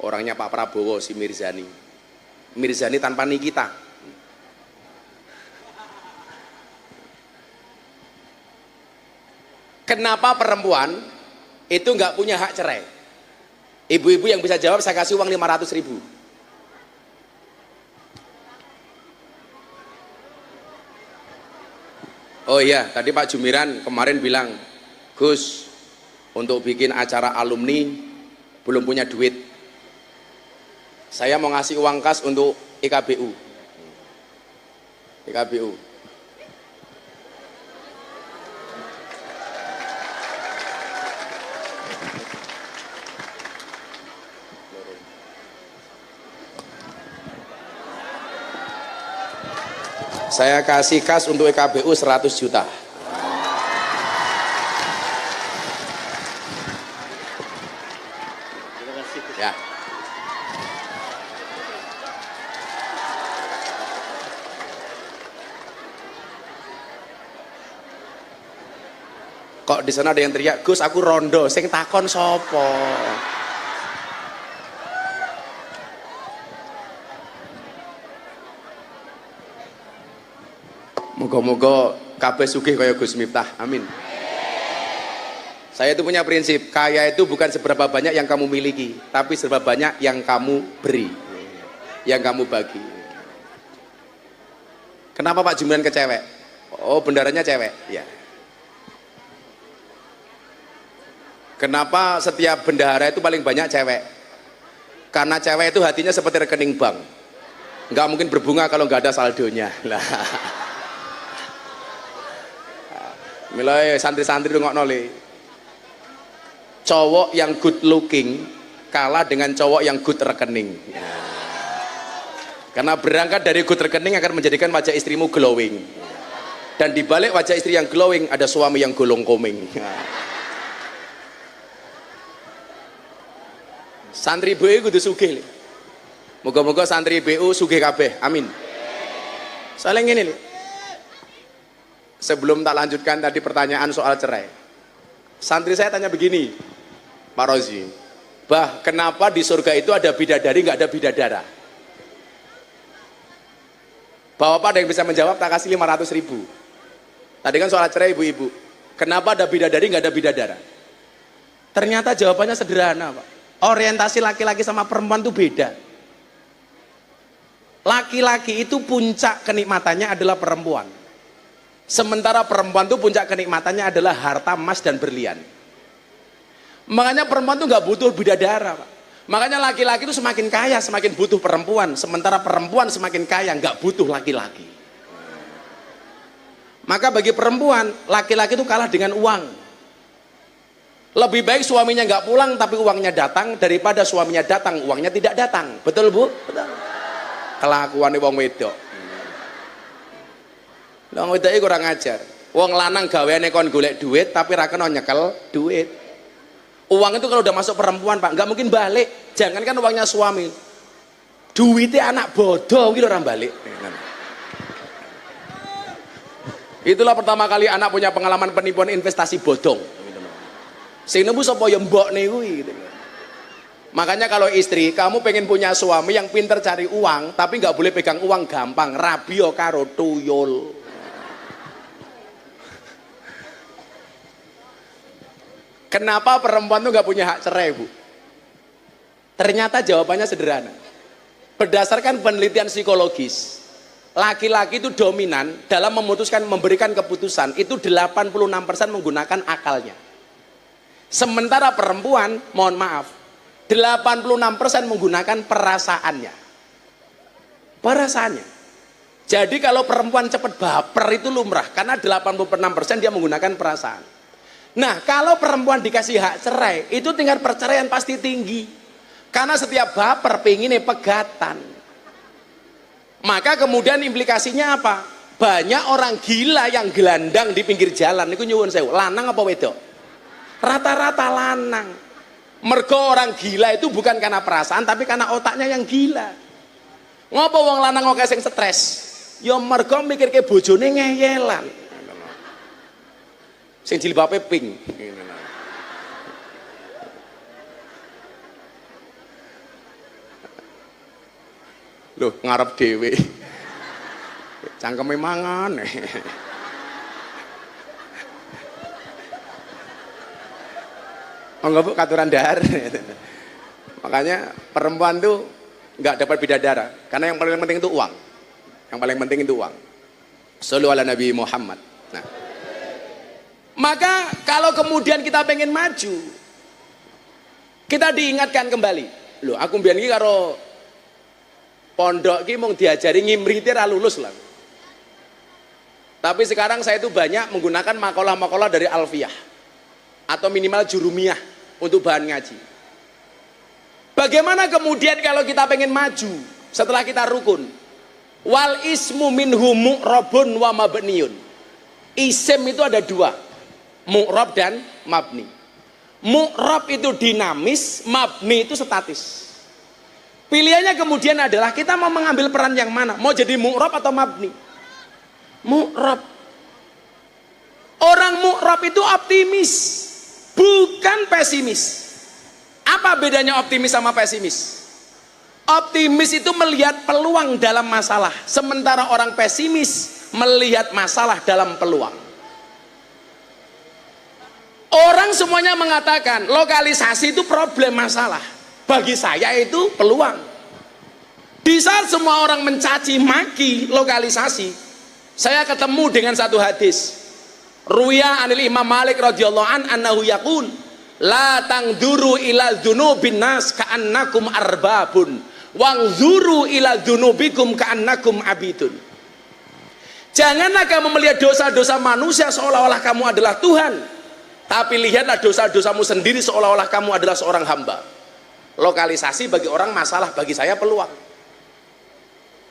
Orangnya Pak Prabowo, si Mirzani. Mirzani tanpa Nikita. Kenapa perempuan itu nggak punya hak cerai? Ibu-ibu yang bisa jawab saya kasih uang 500.000. Oh iya, tadi Pak Jumiran kemarin bilang, Gus, untuk bikin acara alumni belum punya duit. Saya mau ngasih uang kas untuk IKBU. IKBU. Saya kasih kas untuk IKBU 100 juta. Ya. Kok di sana ada yang teriak, Gus aku rondo, sing takon sopo? Moga-moga kabeh sugih kaya Gus Miftah. Amin. Saya itu punya prinsip, kaya itu bukan seberapa banyak yang kamu miliki, tapi seberapa banyak yang kamu beri, yang kamu bagi. Kenapa Pak Jumiran ke cewek? Oh, bendaranya cewek. Ya. Kenapa setiap bendahara itu paling banyak cewek? Karena cewek itu hatinya seperti rekening bank, nggak mungkin berbunga kalau nggak ada saldonya. Lah. Mulai santri-santri rungokno le. Cowok yang good looking kalah dengan cowok yang good rekening. Karena berangkat dari good rekening akan menjadikan wajah istrimu glowing. Dan di balik wajah istri yang glowing ada suami yang golong koming. Santri BU kudu sugih. Moga-moga santri BU sugih kabeh. Amin. Soalnya ngene lho. Sebelum tak lanjutkan tadi pertanyaan soal cerai. Santri saya tanya begini, Pak Rozi. Bah, kenapa di surga itu ada bidadari nggak ada bidadara? Bapak ada yang bisa menjawab, tak kasih 500.000. Tadi kan soal cerai ibu-ibu. Kenapa ada bidadari nggak ada bidadara? Ternyata jawabannya sederhana, Pak. Orientasi laki-laki sama perempuan itu beda. Laki-laki itu puncak kenikmatannya adalah perempuan. Sementara perempuan itu puncak kenikmatannya adalah harta emas dan berlian. Makanya perempuan itu nggak butuh bidadara, Pak. Makanya laki-laki itu semakin kaya semakin butuh perempuan. Sementara perempuan semakin kaya nggak butuh laki-laki. Maka bagi perempuan, laki-laki itu kalah dengan uang. Lebih baik suaminya nggak pulang tapi uangnya datang daripada suaminya datang uangnya tidak datang. Betul Bu? Betul. Kelakuannya wong wedok. Wong wedok iki kurang ajar. Wong lanang gaweane kon golek duit tapi ra kena nyekel duit. Uang itu kalau udah masuk perempuan, Pak, nggak mungkin balik. Jangankan uangnya suami. Duitnya anak bodoh iki ora balik. Itulah pertama kali anak punya pengalaman penipuan investasi bodong. Sing nemu sapa ya mbokne kuwi gitu. Makanya kalau istri, kamu pengen punya suami yang pinter cari uang, tapi nggak boleh pegang uang gampang, rabio karo tuyul. Kenapa perempuan tuh nggak punya hak cerai, Bu? Ternyata jawabannya sederhana. Berdasarkan penelitian psikologis, laki-laki itu dominan dalam memutuskan memberikan keputusan itu 86% menggunakan akalnya. Sementara perempuan, mohon maaf, 86% menggunakan perasaannya. Perasaannya. Jadi kalau perempuan cepat baper itu lumrah karena 86% dia menggunakan perasaan. Nah, kalau perempuan dikasih hak cerai, itu tingkat perceraian pasti tinggi. Karena setiap baper pengennya pegatan. Maka kemudian implikasinya apa? Banyak orang gila yang gelandang di pinggir jalan. Niku nyuwun sewu, lanang apa wedok? Rata-rata lanang. Mergo orang gila itu bukan karena perasaan tapi karena otaknya yang gila. Ngopo wong lanang kok sing stres? Ya mergo mikirke bojone ngeyelan. Sing jilbabe pink. Loh, ngarep dhewe. Cangkeme mangan. Enggak Bu, katuran dahar. Makanya perempuan tuh nggak dapat bidadara karena yang paling penting itu uang. Yang paling penting itu uang. Shallu ala Nabi Muhammad. Nah, maka kalau kemudian kita pengen maju, kita diingatkan kembali. Loh, aku mbiyen iki karo pondok iki mung diajari ngimrite ra lulus lah. Tapi sekarang saya itu banyak menggunakan makalah-makalah dari Alfiyah atau minimal Jurumiyah untuk bahan ngaji. Bagaimana kemudian kalau kita pengen maju setelah kita rukun? Wal ismu minhu mu'rabun wa mabniyun. Isim itu ada dua, mu'rab dan mabni. Mu'rab itu dinamis, mabni itu statis. Pilihannya kemudian adalah kita mau mengambil peran yang mana? Mau jadi mu'rab atau mabni? Mu'rab. Orang mu'rab itu optimis, bukan pesimis. Apa bedanya optimis sama pesimis? Optimis itu melihat peluang dalam masalah, sementara orang pesimis melihat masalah dalam peluang. Orang semuanya mengatakan lokalisasi itu problem masalah. Bagi saya itu peluang. Di saat semua orang mencaci maki lokalisasi, saya ketemu dengan satu hadis. Ruya anil Imam Malik radhiyallahu an annahu yaqul la tangduru ila dzunubin nas ka'annakum arbabun wangzuru ila dzunubikum ka'annakum abidun. Janganlah kamu melihat dosa-dosa manusia seolah-olah kamu adalah Tuhan, tapi lihatlah dosa-dosamu sendiri seolah-olah kamu adalah seorang hamba. Lokalisasi bagi orang masalah, bagi saya peluang.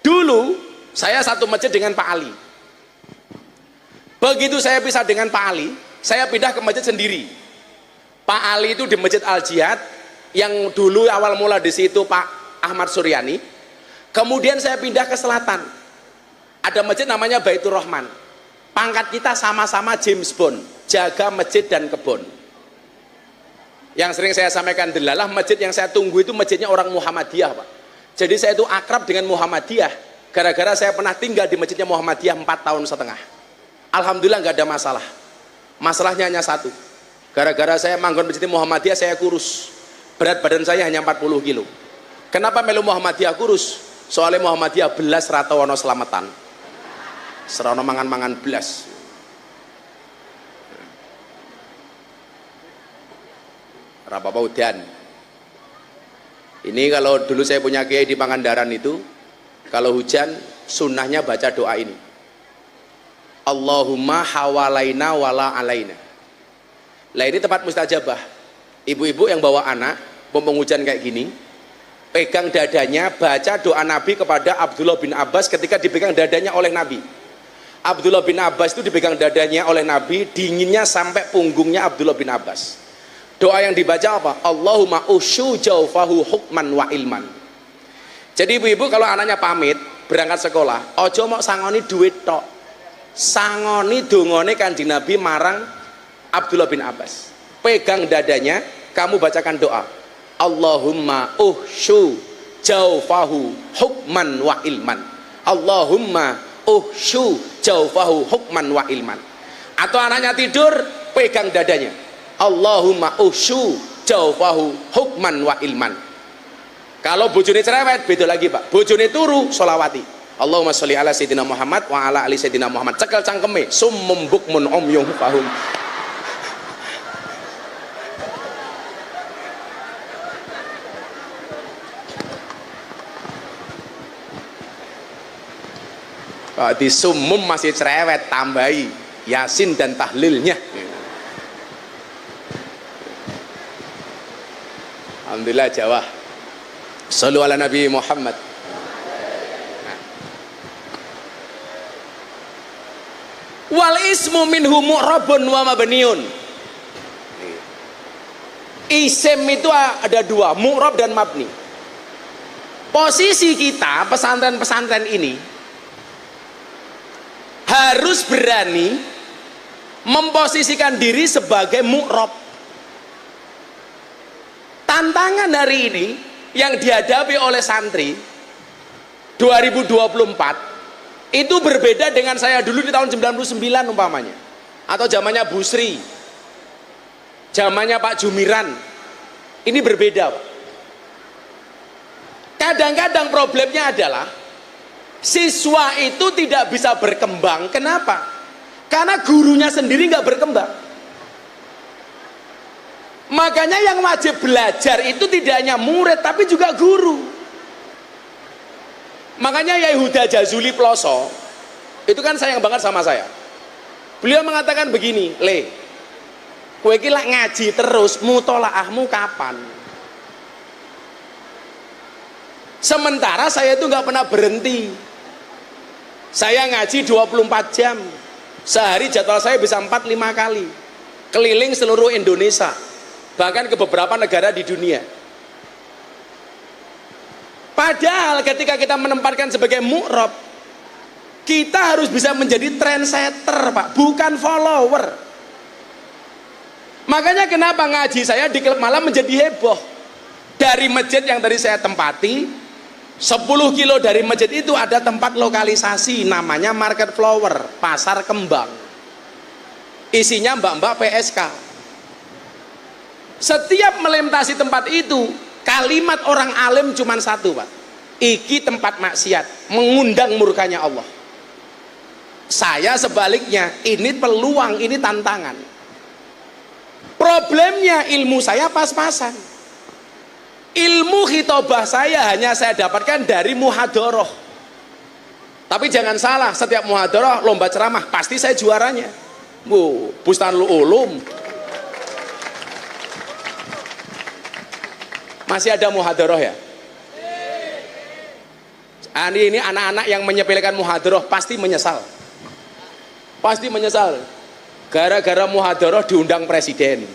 Dulu saya satu masjid dengan Pak Ali. Begitu saya pisah dengan Pak Ali, saya pindah ke masjid sendiri. Pak Ali itu di Masjid Al Jihad, yang dulu awal mula di situ Pak Ahmad Suryani. Kemudian saya pindah ke selatan. Ada masjid namanya Baitur Rahman. Pangkat kita sama-sama James Bond, jaga masjid dan kebun. Yang sering saya sampaikan, delalah masjid yang saya tunggu itu masjidnya orang Muhammadiyah, Pak. Jadi saya itu akrab dengan Muhammadiyah gara-gara saya pernah tinggal di masjidnya Muhammadiyah 4 tahun setengah. Alhamdulillah nggak ada masalah. Masalahnya hanya satu. Gara-gara saya manggon masjid Muhammadiyah, saya kurus. Berat badan saya hanya 40 kilo. Kenapa melu Muhammadiyah kurus? Soalnya Muhammadiyah belas ratawono selamatan. Serono mangan-mangan belas. Rapapa udan. Ini kalau dulu saya punya kiai di Pangandaran itu, kalau hujan sunnahnya baca doa ini. Allahumma hawalaina wala alaina. Lah ini tempat mustajabah. Ibu-ibu yang bawa anak, mumpung hujan kayak gini, pegang dadanya, baca doa Nabi kepada Abdullah bin Abbas ketika dipegang dadanya oleh Nabi. Abdullah bin Abbas itu dipegang dadanya oleh Nabi, dinginnya sampai punggungnya Abdullah bin Abbas. Doa yang dibaca apa? Allahumma usyu jaufahu hukman wa ilman. Jadi ibu-ibu kalau anaknya pamit berangkat sekolah, ojo mau sangoni duit tok, sangoni dongone Kanjeng Nabi marang Abdullah bin Abbas. Pegang dadanya, kamu bacakan doa. Allahumma uhsyu jaufahu hukman wa ilman. Allahumma uhsyu jaufahu hukman wa ilman. Atau anaknya tidur, pegang dadanya. Allahumma usyu jaufahu hukman wa ilman. Kalau bojone cerewet beda lagi, Pak. Bojone turu solawati. Allahumma sholli ala sayyidina Muhammad wa ala ali sayyidina Muhammad. Cekel cangkeme summum bukmun umyum fahum. Pak di summum masih cerewet, tambahi Yasin dan tahlilnya. Alhamdulillah Jawa. Shallu ala Nabi Muhammad. Wal ismu minhu mu'rabun wa mabniun. Isim itu ada dua, mu'rab dan mabni. Posisi kita pesantren-pesantren ini harus berani memposisikan diri sebagai mu'rab. Tantangan hari ini yang dihadapi oleh santri 2024 itu berbeda dengan saya dulu di tahun 99 umpamanya, atau zamannya Bu Sri, zamannya Pak Jumiran. Ini berbeda, Pak. Kadang-kadang problemnya adalah siswa itu tidak bisa berkembang. Kenapa? Karena gurunya sendiri nggak berkembang. Makanya yang wajib belajar itu tidak hanya murid tapi juga guru. Makanya Yai Huda Jazuli Ploso itu kan sayang banget sama saya. Beliau mengatakan begini, Le, kowe iki lak ngaji terus mutolaahmu kapan? Sementara saya itu nggak pernah berhenti. Saya ngaji 24 jam. Sehari jadwal saya bisa 4-5 kali. Keliling seluruh Indonesia. Bahkan ke beberapa negara di dunia. Padahal ketika kita menempatkan sebagai mu'rab, kita harus bisa menjadi trendsetter, Pak, bukan follower. Makanya kenapa ngaji saya di klub malam menjadi heboh. Dari masjid yang tadi saya tempati, 10 kilo dari masjid itu ada tempat lokalisasi namanya Market Flower, pasar kembang. Isinya mbak-mbak PSK. Setiap melintasi tempat itu, kalimat orang alim cuma satu, Pak. Iki tempat maksiat, mengundang murkanya Allah. Saya sebaliknya, ini peluang, ini tantangan. Problemnya ilmu saya pas-pasan. Ilmu khitobah saya hanya saya dapatkan dari muhadoroh. Tapi jangan salah, setiap muhadharah lomba ceramah pasti saya juaranya. Bustanul Ulum masih ada muhadharah ya? Ini anak-anak yang menyepelekan muhadharah pasti menyesal. Pasti menyesal. Gara-gara muhadharah diundang presiden.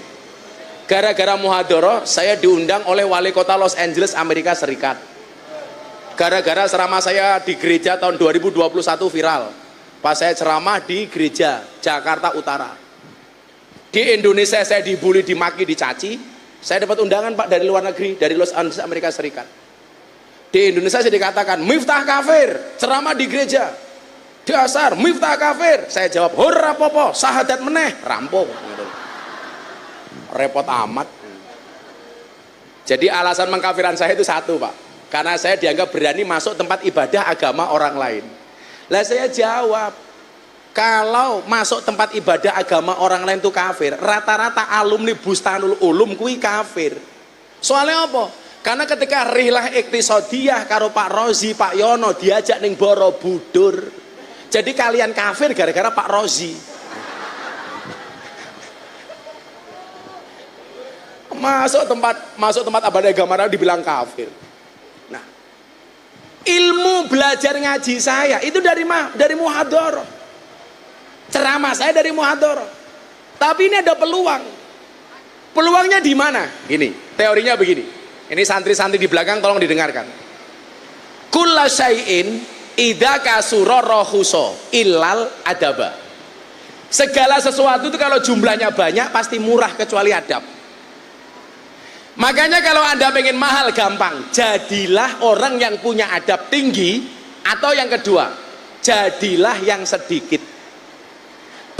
Gara-gara muhadharah saya diundang oleh wali kota Los Angeles, Amerika Serikat. Gara-gara ceramah saya di gereja tahun 2021 viral. Pas saya ceramah di gereja Jakarta Utara. Di Indonesia saya dibully, dimaki, dicaci. Saya dapat undangan Pak dari luar negeri, dari Los Angeles, Amerika Serikat. Di Indonesia saya dikatakan Miftah kafir, ceramah di gereja. Dasar Miftah kafir. Saya jawab hurra popo, sahadat meneh, rampung. Repot amat. Jadi alasan mengkafiran saya itu satu Pak, karena saya dianggap berani masuk tempat ibadah agama orang lain. Lah saya jawab, kalau masuk tempat ibadah agama orang lain itu kafir, rata-rata alumni Bustanul Ulum kuwi kafir. Soalnya apa? Karena ketika rihlah iktisodiyah karo Pak Rozi, Pak Yono diajak ning Borobudur. Jadi kalian kafir gara-gara Pak Rozi. Masuk tempat ibadah agama dibilang kafir. Nah, ilmu belajar ngaji saya itu dari muhadharah. Ceramah saya dari muhadharah. Tapi ini ada peluang. Peluangnya di mana? Ini, teorinya begini. Ini santri-santri di belakang tolong didengarkan. Kulla syai'in idza kasura rahusa illal adaba. Segala sesuatu itu kalau jumlahnya banyak pasti murah kecuali adab. Makanya kalau Anda pengen mahal gampang, jadilah orang yang punya adab tinggi, atau yang kedua, jadilah yang sedikit.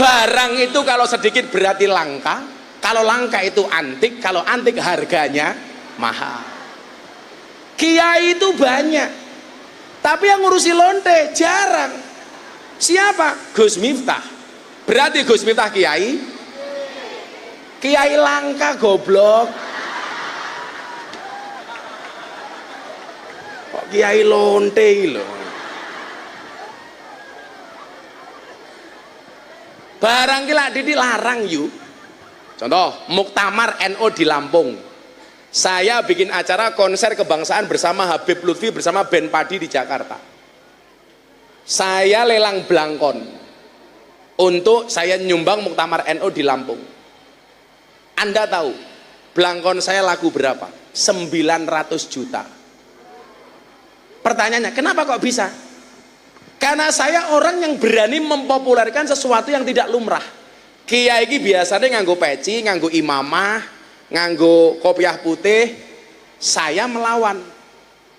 Barang itu kalau sedikit berarti langka, kalau langka itu antik, kalau antik harganya mahal. Kiai itu banyak, tapi yang ngurusi lonte jarang. Siapa? Gus Miftah. Berarti Gus Miftah kiai? Kiai langka goblok. Kok kiai lonte loh. Barang gila dilarang yuk. Contoh, Muktamar NU di Lampung. Saya bikin acara konser kebangsaan bersama Habib Lutfi bersama band Padi di Jakarta. Saya lelang belangkon untuk saya nyumbang Muktamar NU di Lampung. Anda tahu belangkon saya laku berapa? 900 juta. Pertanyaannya, kenapa kok bisa? Karena saya orang yang berani mempopulerkan sesuatu yang tidak lumrah. Kiai ini biasanya nganggo peci, nganggo imamah, nganggo kopiah putih. Saya melawan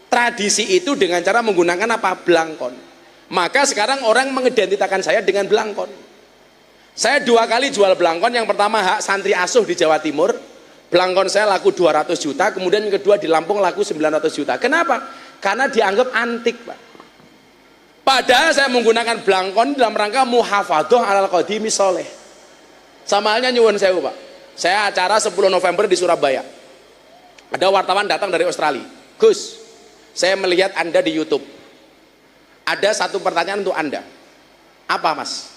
tradisi itu dengan cara menggunakan apa? Belangkon. Maka sekarang orang mengidentitaskan saya dengan belangkon. Saya 2 kali jual belangkon. Yang pertama hak santri asuh di Jawa Timur. Belangkon saya laku 200 juta. Kemudian yang kedua di Lampung laku 900 juta. Kenapa? Karena dianggap antik Pak. Padahal saya menggunakan belangkon dalam rangka muhafadzah alal qadimi soleh. Sama halnya nyuwun sewu Pak. Saya acara 10 November di Surabaya. Ada wartawan datang dari Australia. Gus, saya melihat Anda di YouTube. Ada satu pertanyaan untuk Anda. Apa Mas?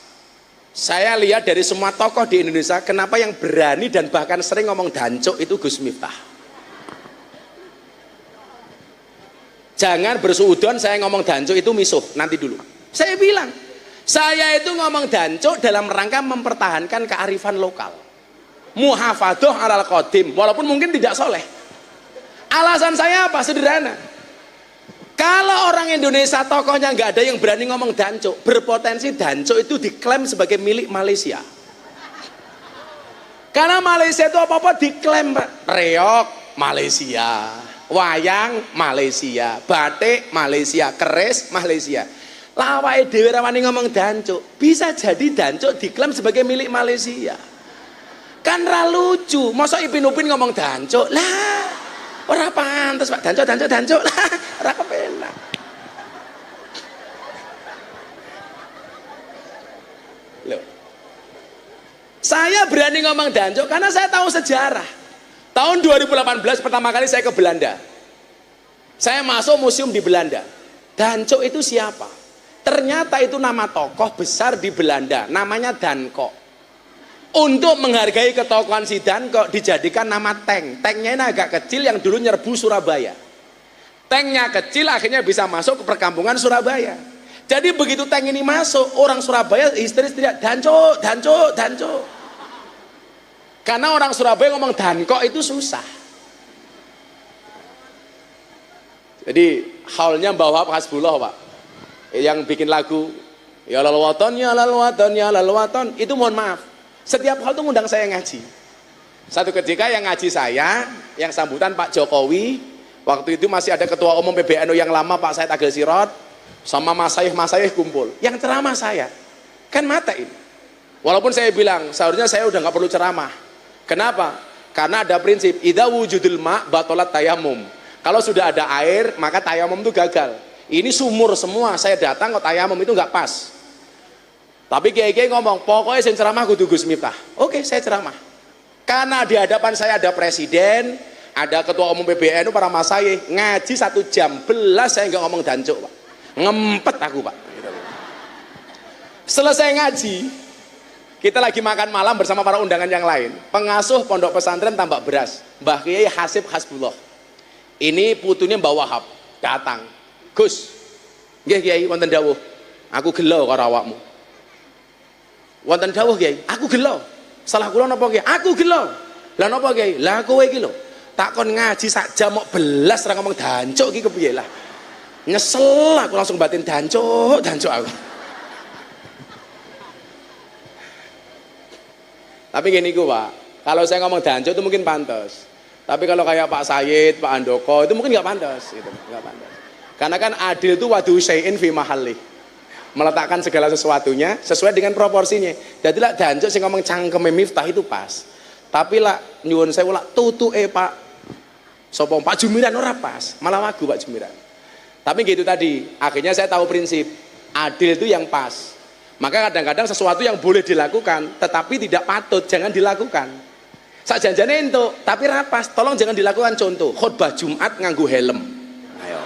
Saya lihat dari semua tokoh di Indonesia, kenapa yang berani dan bahkan sering ngomong dancuk itu Gus Miftah? Jangan bersuudon saya ngomong dancuk itu misuh, nanti dulu. Saya bilang, saya itu ngomong dancuk dalam rangka mempertahankan kearifan lokal. Muhafadzah alal qadim, walaupun mungkin tidak soleh. Alasan saya apa? Sederhana. Kalau orang Indonesia tokohnya nggak ada yang berani ngomong dancuk, berpotensi dancuk itu diklaim sebagai milik Malaysia. Karena Malaysia itu apa-apa diklaim, Pak. Reok Malaysia, wayang Malaysia, batik Malaysia, keris Malaysia. Lawai dhewe rawani ngomong dancuk, bisa jadi dancuk diklaim sebagai milik Malaysia. Kan ra lucu, masa Ipin Upin ngomong dancuk. Lah, ora pantes Pak, dancuk lah, ora kepenak. Loh. Saya berani ngomong dancuk karena saya tahu sejarah. Tahun 2018 pertama kali saya ke Belanda. Saya masuk museum di Belanda. Dancuk itu siapa? Ternyata itu nama tokoh besar di Belanda, namanya Danko. Untuk menghargai ketokohan si Danko dijadikan nama tank. Tanknya ini agak kecil yang dulu nyerbu Surabaya. Tanknya kecil akhirnya bisa masuk ke perkampungan Surabaya. Jadi begitu tank ini masuk, orang Surabaya histeris teriak Danco, Danco, Danco. Karena orang Surabaya ngomong Danko itu susah. Jadi haulnya bawa Hasbullah, Pak. Yang bikin lagu ya lal waton ya lal waton ya lal waton itu mohon maaf setiap hal tuh ngundang saya ngaji. Satu ketika yang ngaji saya yang sambutan Pak Jokowi, waktu itu masih ada ketua umum PBNU yang lama Pak Said Agil Sirot sama masaih kumpul, yang ceramah saya kan mata ini. Walaupun saya bilang seharusnya saya udah nggak perlu ceramah. Kenapa? Karena ada prinsip idza wujudul ma batalat tayamum. Kalau sudah ada air maka tayamum itu gagal. Ini sumur semua, saya datang kok tayamum itu nggak pas. Tapi kiai-kiai ngomong, pokoknya saya ceramah kudu Gus Miftah. Oke, saya ceramah. Karena di hadapan saya ada presiden, ada ketua umum PBNU, para masaih, ngaji 1 jam, belas saya nggak ngomong dancuk, Pak. Ngempet aku, Pak. Selesai ngaji, kita lagi makan malam bersama para undangan yang lain. Pengasuh pondok pesantren Tambak Beras, Mbah Kiai Hasib Hasbullah. Ini putunya Mbah Wahab, datang. Gus, nggih Kiai wonten dawuh. Aku gelo karo awakmu. Wonten dawuh Kiai, aku gelo. Salah kula napa Kiai? Aku gelo. Lah napa Kiai? Lah kowe iki lho, takon ngaji sak jam mok belas ra ngomong dancuk iki kepiye lah. Nyesel aku langsung batin dancuk, dancuk aku. Tapi gini ku Pak, kalau saya ngomong dancuk itu mungkin pantas. Tapi kalau kayak Pak Said, Pak Andoko itu mungkin nggak pantas, gitu, nggak pantas. Karena kan adil itu wadu syai'in fi mahalli, meletakkan segala sesuatunya sesuai dengan proporsinya. Jadi lah dancuk sing ngomong cangkeme Miftah itu pas. Tapi lah nyuwun sewu lah tutuke Pak sapa Pak Jumiran ora pas, malah wagu Pak Jumiran. Tapi gitu tadi, akhirnya saya tahu prinsip adil itu yang pas. Maka kadang-kadang sesuatu yang boleh dilakukan tetapi tidak patut jangan dilakukan. Sakjanjane entuk tapi ra pas, tolong jangan dilakukan. Contoh, khutbah Jumat nganggo helm. Ayo.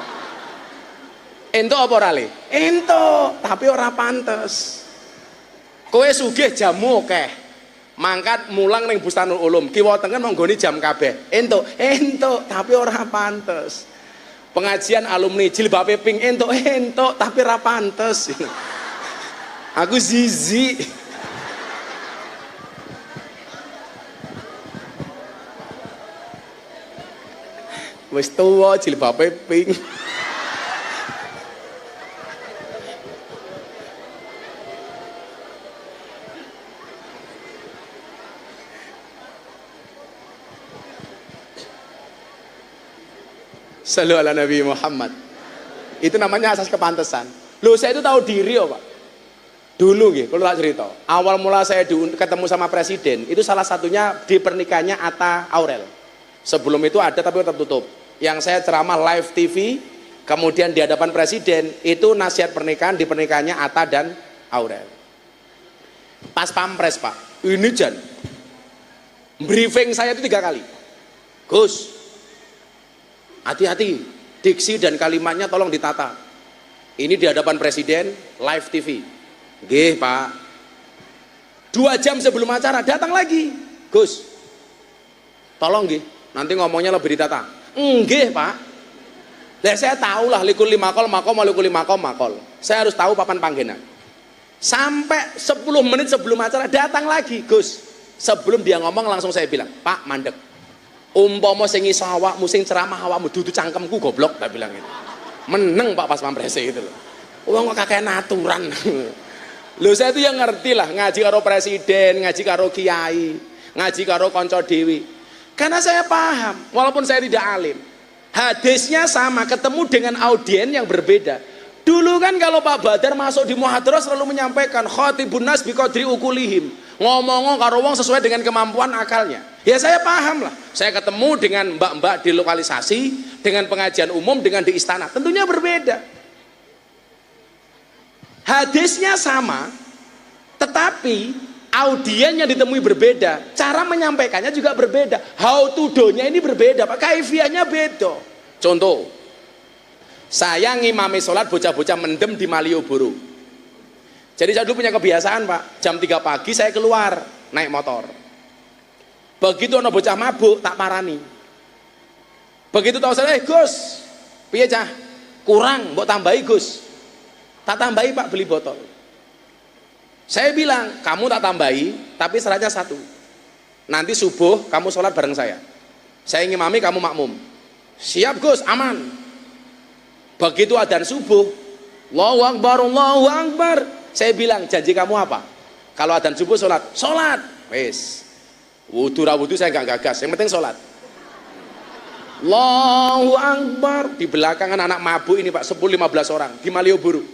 Entuk apa ora le? Entuk, tapi ora pantes. Kowe sugih jamu akeh. Mangkat mulang ning Bustanul Ulum, kiwa tengen monggone jam kabeh. Entuk, tapi ora pantes. Pengajian alumni jilbabe pink entuk, tapi ora pantes. Aku zizi. Wis tuwa jilbabe pink. Sallu ala Nabi Muhammad. Itu namanya asas kepantesan. Loh, saya itu tahu diri Pak. Dulu gitu, kalau tak cerita, awal mula saya ketemu sama presiden, itu salah satunya di pernikahannya Atta Aurel. Sebelum itu ada tapi tertutup. Yang saya ceramah live TV, kemudian di hadapan presiden, itu nasihat pernikahan di pernikahannya Atta dan Aurel. Pas pampres Pak, ini Jan, briefing saya itu 3 kali. Gus, hati-hati, diksi dan kalimatnya tolong ditata. Ini di hadapan presiden, live TV. Nggih Pak. 2 jam sebelum acara datang lagi. Gus, tolong nggih, nanti ngomongnya lebih ditata. Nggih Pak. Lah saya tahu lah likul limakol makom likul limakom makol. Saya harus tahu papan panggenan. Sampai 10 menit sebelum acara datang lagi. Gus, sebelum dia ngomong langsung saya bilang, Pak mandek. Umpama sing iso awakmu sing ceramah awakmu dudu cangkemku goblok, tak bilang itu. Meneng Pak pas pamprese gitu loh. Wong kok kakek aturan. Lho saya itu yang ngerti lah, ngaji karo presiden, ngaji karo kiai, ngaji karo konco dewi. Karena saya paham, walaupun saya tidak alim. Hadisnya sama, ketemu dengan audien yang berbeda. Dulu kan kalau Pak Badar masuk di muhadarah selalu menyampaikan khatibun nas biqadri ukulihim. Ngomong karo wong sesuai dengan kemampuan akalnya. Ya saya paham lah. Saya ketemu dengan mbak-mbak di lokalisasi, dengan pengajian umum, dengan di istana. Tentunya berbeda. Hadisnya sama, tetapi audien yang ditemui berbeda, cara menyampaikannya juga berbeda, how to do-nya ini berbeda, Pak, kaifiahnya beda. Contoh, saya ngimami sholat bocah-bocah mendem di Malioboro, Jadi saya dulu punya kebiasaan Pak, jam 3 pagi saya keluar naik motor. Begitu ono bocah mabuk tak parani. Begitu tahu saya, Gus, piye cah? Kurang, mbok tambahi Gus. Tak tambahi Pak, beli botol. Saya bilang, kamu tak tambahi, tapi syaratnya satu. Nanti subuh kamu sholat bareng saya. Saya ngimami, kamu makmum. Siap Gus, aman. Begitu adzan subuh, Allahu Akbar, Allahu Akbar. Saya bilang, janji kamu apa? Kalau adzan subuh sholat, sholat. Wes. Wudu saya nggak gagas, yang penting sholat. Allahu Akbar. Di belakang anak mabuk ini Pak, 10-15 orang di Malioboro.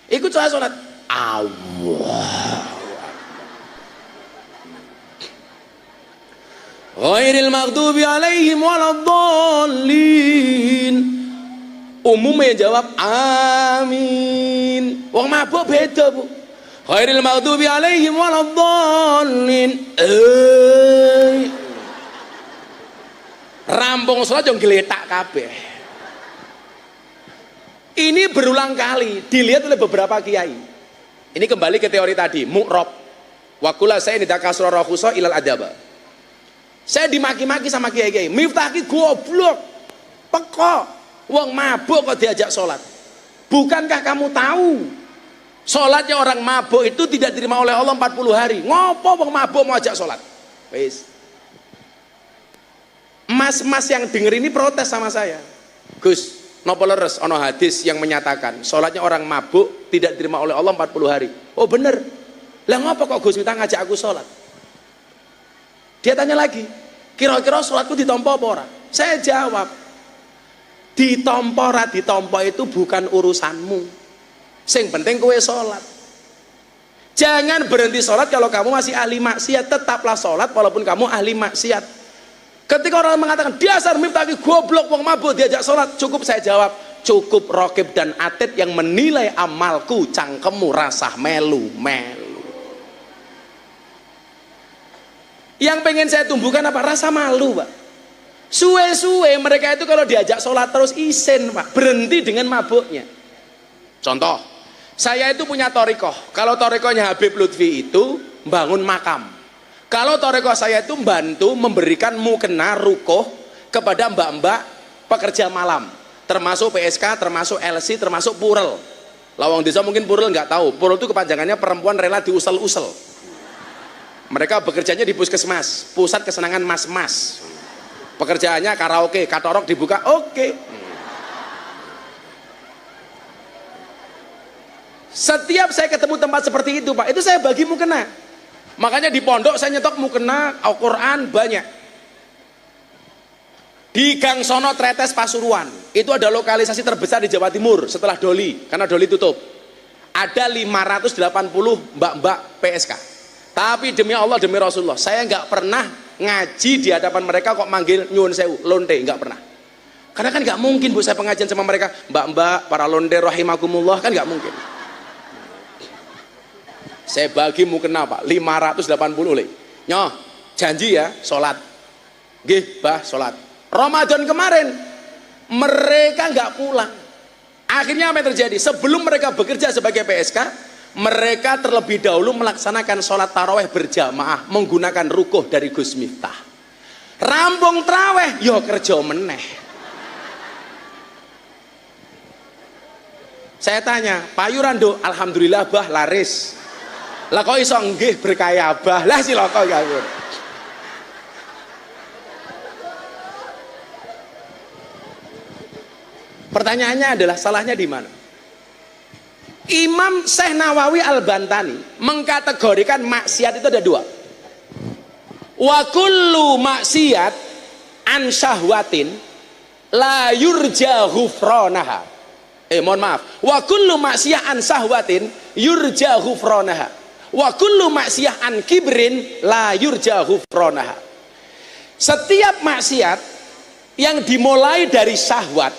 Ikut saya sholat. Allah. Ghairil maghdubi alaihim waladdallin. Umumnya jawab amin. Wong mabuk beda Bu. Ghairil maghdubi alaihim waladdallin. Rampung sholat yang geletak kabeh. Ini berulang kali dilihat oleh beberapa kiai. Ini kembali ke teori tadi, mu'rob. Wakula saya tidak kasroh rohuso ilal adaba. Saya dimaki-maki sama kiai-kiai. Miftah ki goblok, pekok, wong mabuk kok diajak sholat. Bukankah kamu tahu sholatnya orang mabuk itu tidak diterima oleh Allah 40 hari? Ngopo wong mabuk mau ajak sholat? Wis. Mas-mas yang denger ini protes sama saya. Gus, nopo leres ono hadis yang menyatakan sholatnya orang mabuk tidak diterima oleh Allah 40 hari. Oh bener. Lah ngopo kok Gus minta ngajak aku sholat? Dia tanya lagi, kira-kira sholatku ditompo apa ora? Saya jawab, ditompo ora ditompo itu bukan urusanmu. Sing penting kowe sholat. Jangan berhenti sholat kalau kamu masih ahli maksiat. Tetaplah sholat walaupun kamu ahli maksiat. Ketika orang mengatakan dasar Miftah goblok wong mabuk diajak sholat, cukup saya jawab, cukup Rokib dan Atid yang menilai amalku, cangkemmu rasah melu-melu. Yang pengen saya tumbuhkan apa? Rasa malu Pak. Suwe-suwe mereka itu kalau diajak sholat terus isen Pak, berhenti dengan mabuknya. Contoh, saya itu punya torikoh. Kalau torikohnya Habib Lutfi itu bangun makam. Kalau torikoh saya itu membantu memberikan mukena rukoh kepada mbak-mbak pekerja malam, termasuk PSK, termasuk LC, termasuk Purel. Lawang desa mungkin Purel nggak tahu. Purel itu kepanjangannya perempuan rela diusel-usel. Mereka bekerjanya di puskesmas, pusat kesenangan mas-mas. Pekerjaannya karaoke, katorok dibuka, oke. Setiap saya ketemu tempat seperti itu Pak, itu saya bagi mukena. Makanya di pondok saya nyetok mukena Al-Quran banyak. Di Gang Sono Tretes Pasuruan, itu ada lokalisasi terbesar di Jawa Timur setelah Doli, karena Doli tutup. Ada 580 mbak-mbak PSK. Tapi demi Allah, demi Rasulullah, saya nggak pernah ngaji di hadapan mereka kok manggil nyuwun sewu, lonte, nggak pernah. Karena kan nggak mungkin Bu saya pengajian sama mereka, mbak-mbak, para lonte rahimakumullah, kan nggak mungkin. Saya bagi mukena Pak, 580 le. Nyoh, janji ya, sholat. Nggih, Bah, sholat. Ramadan kemarin, mereka nggak pulang. Akhirnya apa yang terjadi? Sebelum mereka bekerja sebagai PSK, mereka terlebih dahulu melaksanakan sholat taraweh berjamaah menggunakan rukuh dari Gus Miftah. Rampung taraweh, yo kerja meneh. Saya tanya, Pak Yurando, alhamdulillah Bah laris. Lah kok iso nggih berkaya Abah. Lah silaka ngawur. Pertanyaannya adalah salahnya di mana? Imam Syekh Nawawi Al-Bantani mengkategorikan maksiat itu ada dua. Wa kullu maksiat an syahwatin la yurja ghufranaha. Mohon maaf. Wa kullu maksiat an syahwatin yurja ghufranaha. Wa kullu maksiyah an kibrin la yurja ghufranaha. Setiap maksiat yang dimulai dari syahwat,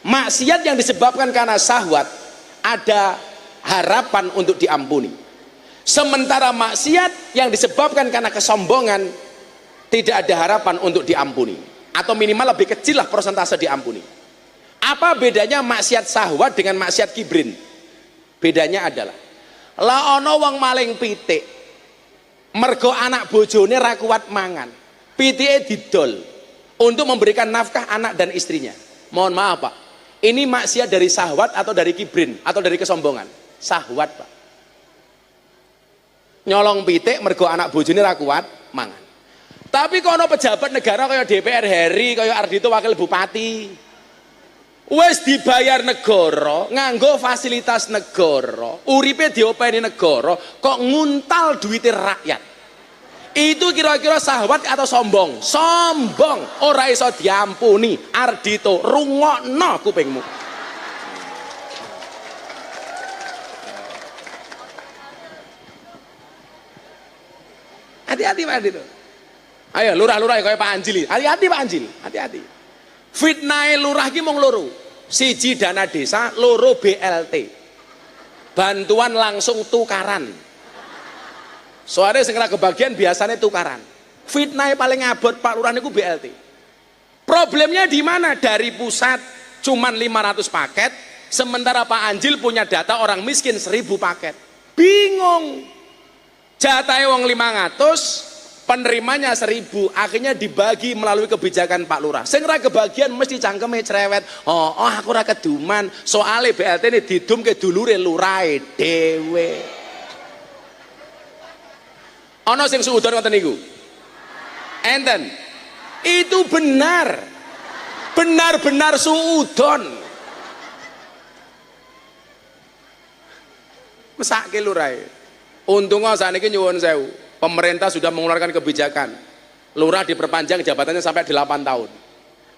maksiat yang disebabkan karena syahwat, ada harapan untuk diampuni. Sementara maksiat yang disebabkan karena kesombongan, tidak ada harapan untuk diampuni, atau minimal lebih kecil lah persentase diampuni. Apa bedanya maksiat syahwat dengan maksiat kibrin? Bedanya adalah Lah ana wong maling pitik. Mergo anak bojone ra kuat mangan. Pitike didol untuk memberikan nafkah anak dan istrinya. Mohon maaf, Pak. Ini maksiat dari syahwat atau dari kibrin atau dari kesombongan? Syahwat, Pak. Nyolong pitik mergo anak bojone ra kuat mangan. Tapi kono pejabat negara kaya DPR Heri, kaya Ardito wakil bupati, wis dibayar negara, nganggo fasilitas negara, uripe diopeni negara, kok nguntal duite rakyat. Itu kira-kira syahwat atau sombong? Sombong, ora iso diampuni. Ardito, rungokno kupingmu. Hati-hati Pak Ardito. Ayo lurah-lurah kaya Pak Anjil. Hati-hati Pak Anjil, hati-hati. Fitnah lurah ki mung loro. Siji dana desa, loro BLT. Bantuan langsung tukaran. Soalnya segera kebagian biasanya tukaran. Fitnah paling abot Pak Lurah niku BLT. Problemnya di mana? Dari pusat cuman 500 paket, sementara Pak Anjil punya data orang miskin 1000 paket. Bingung. Jatahnya wong 500, penerimanya 1000, akhirnya dibagi melalui kebijakan Pak Lurah. Sing ra kebagian mesti cangkeme cerewet. Oh aku ora keduman, soalnya BLT ini didum ke dulure lurahe dhewe. Ana sing suudon ngoten niku. Enten. Itu benar. Benar-benar suudon. Mesake lurahe. Untungnya sakniki nyuwun sewu. Pemerintah sudah mengeluarkan kebijakan. Lurah diperpanjang jabatannya sampai 8 tahun.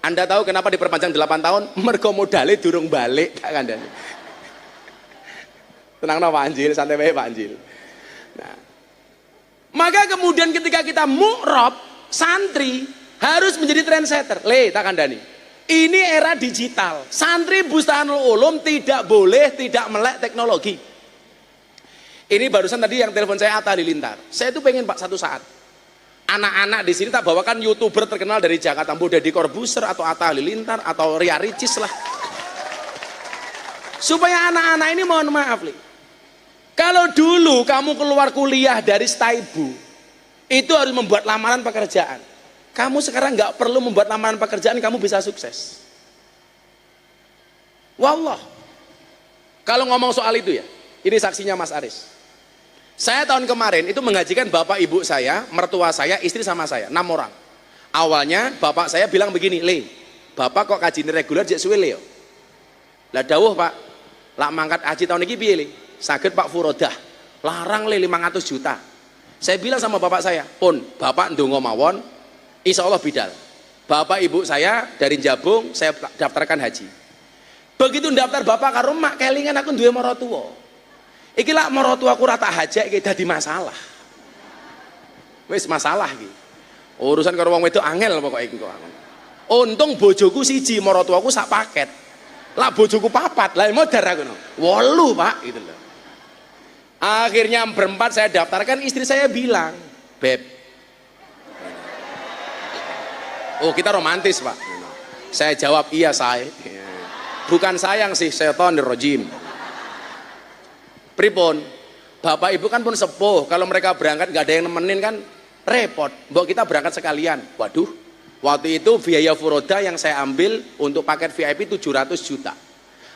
Anda tahu kenapa diperpanjang 8 tahun? Mergo modale durung balik, tak kandhani. Tenang Pak Anjil, santai wae Pak Anjil. Nah, maka kemudian ketika kita mu'rob, santri harus menjadi trendsetter. Tak kandhani. Ini era digital. Santri Bustanul Ulum tidak boleh tidak melek teknologi. Ini barusan tadi yang telepon saya Atta Halilintar. Saya tuh pengen Pak satu saat anak-anak di sini tak bawakan YouTuber terkenal dari Jakarta, Bu Deddy Corbuzier atau Atta Halilintar atau Ria Ricis lah. Supaya anak-anak ini mohon maaf nih. Kalau dulu kamu keluar kuliah dari Staibu, itu harus membuat lamaran pekerjaan. Kamu sekarang nggak perlu membuat lamaran pekerjaan, kamu bisa sukses. Wallah. Kalau ngomong soal itu ya, ini saksinya Mas Aris. Saya tahun kemarin itu menghajikan bapak ibu saya, mertua saya, istri sama saya, 6 orang. Awalnya bapak saya bilang begini, bapak kok kajine reguler jek suwe le yo. Lah dawuh Pak, lak mangkat haji tahun ini piye le? Saged Pak Furodah, larang le 500 juta. Saya bilang sama bapak saya, pun bapak ndonga mawon, insya Allah bidal. Bapak ibu saya dari Jabung, saya daftarkan haji. Begitu daftar bapak karo mak kelingan aku duwe maratuwa. Iki lak maratuwaku ora tak hajak iki dadi masalah. Wis masalah iki. Urusan karo wong wedok angel pokoke iki kok. Untung bojoku siji, maratuwaku sak paket. Lah bojoku 4, lah modar aku no. 8 Pak gitu loh. Akhirnya berempat saya daftarkan, istri saya bilang, "Beb, oh kita romantis Pak." Saya jawab, "Iya saya." Bukan sayang sih, setonir rojim. Pripun? Bapak ibu kan pun sepuh, kalau mereka berangkat nggak ada yang nemenin kan repot. Mbok kita berangkat sekalian. Waduh, waktu itu biaya furoda yang saya ambil untuk paket VIP 700 juta.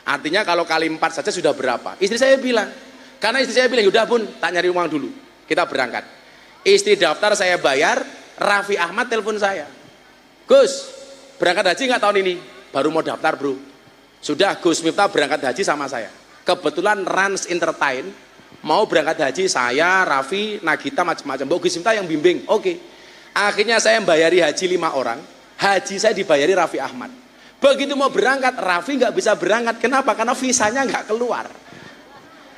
Artinya kalau kali 4 saja sudah berapa? Istri saya bilang, karena istri saya bilang, udah Bun, tak nyari uang dulu, kita berangkat. Istri daftar, saya bayar. Raffi Ahmad telepon saya, Gus, berangkat haji nggak tahun ini? Baru mau daftar bro. Sudah, Gus Miftah berangkat haji sama saya. Kebetulan Rans Entertain mau berangkat haji, saya, Raffi, Nagita, macam-macam. Mbak Gus Miftah yang bimbing. Oke. Akhirnya saya membayari haji 5 orang. Haji saya dibayari Raffi Ahmad. Begitu mau berangkat, Raffi nggak bisa berangkat. Kenapa? Karena visanya nggak keluar.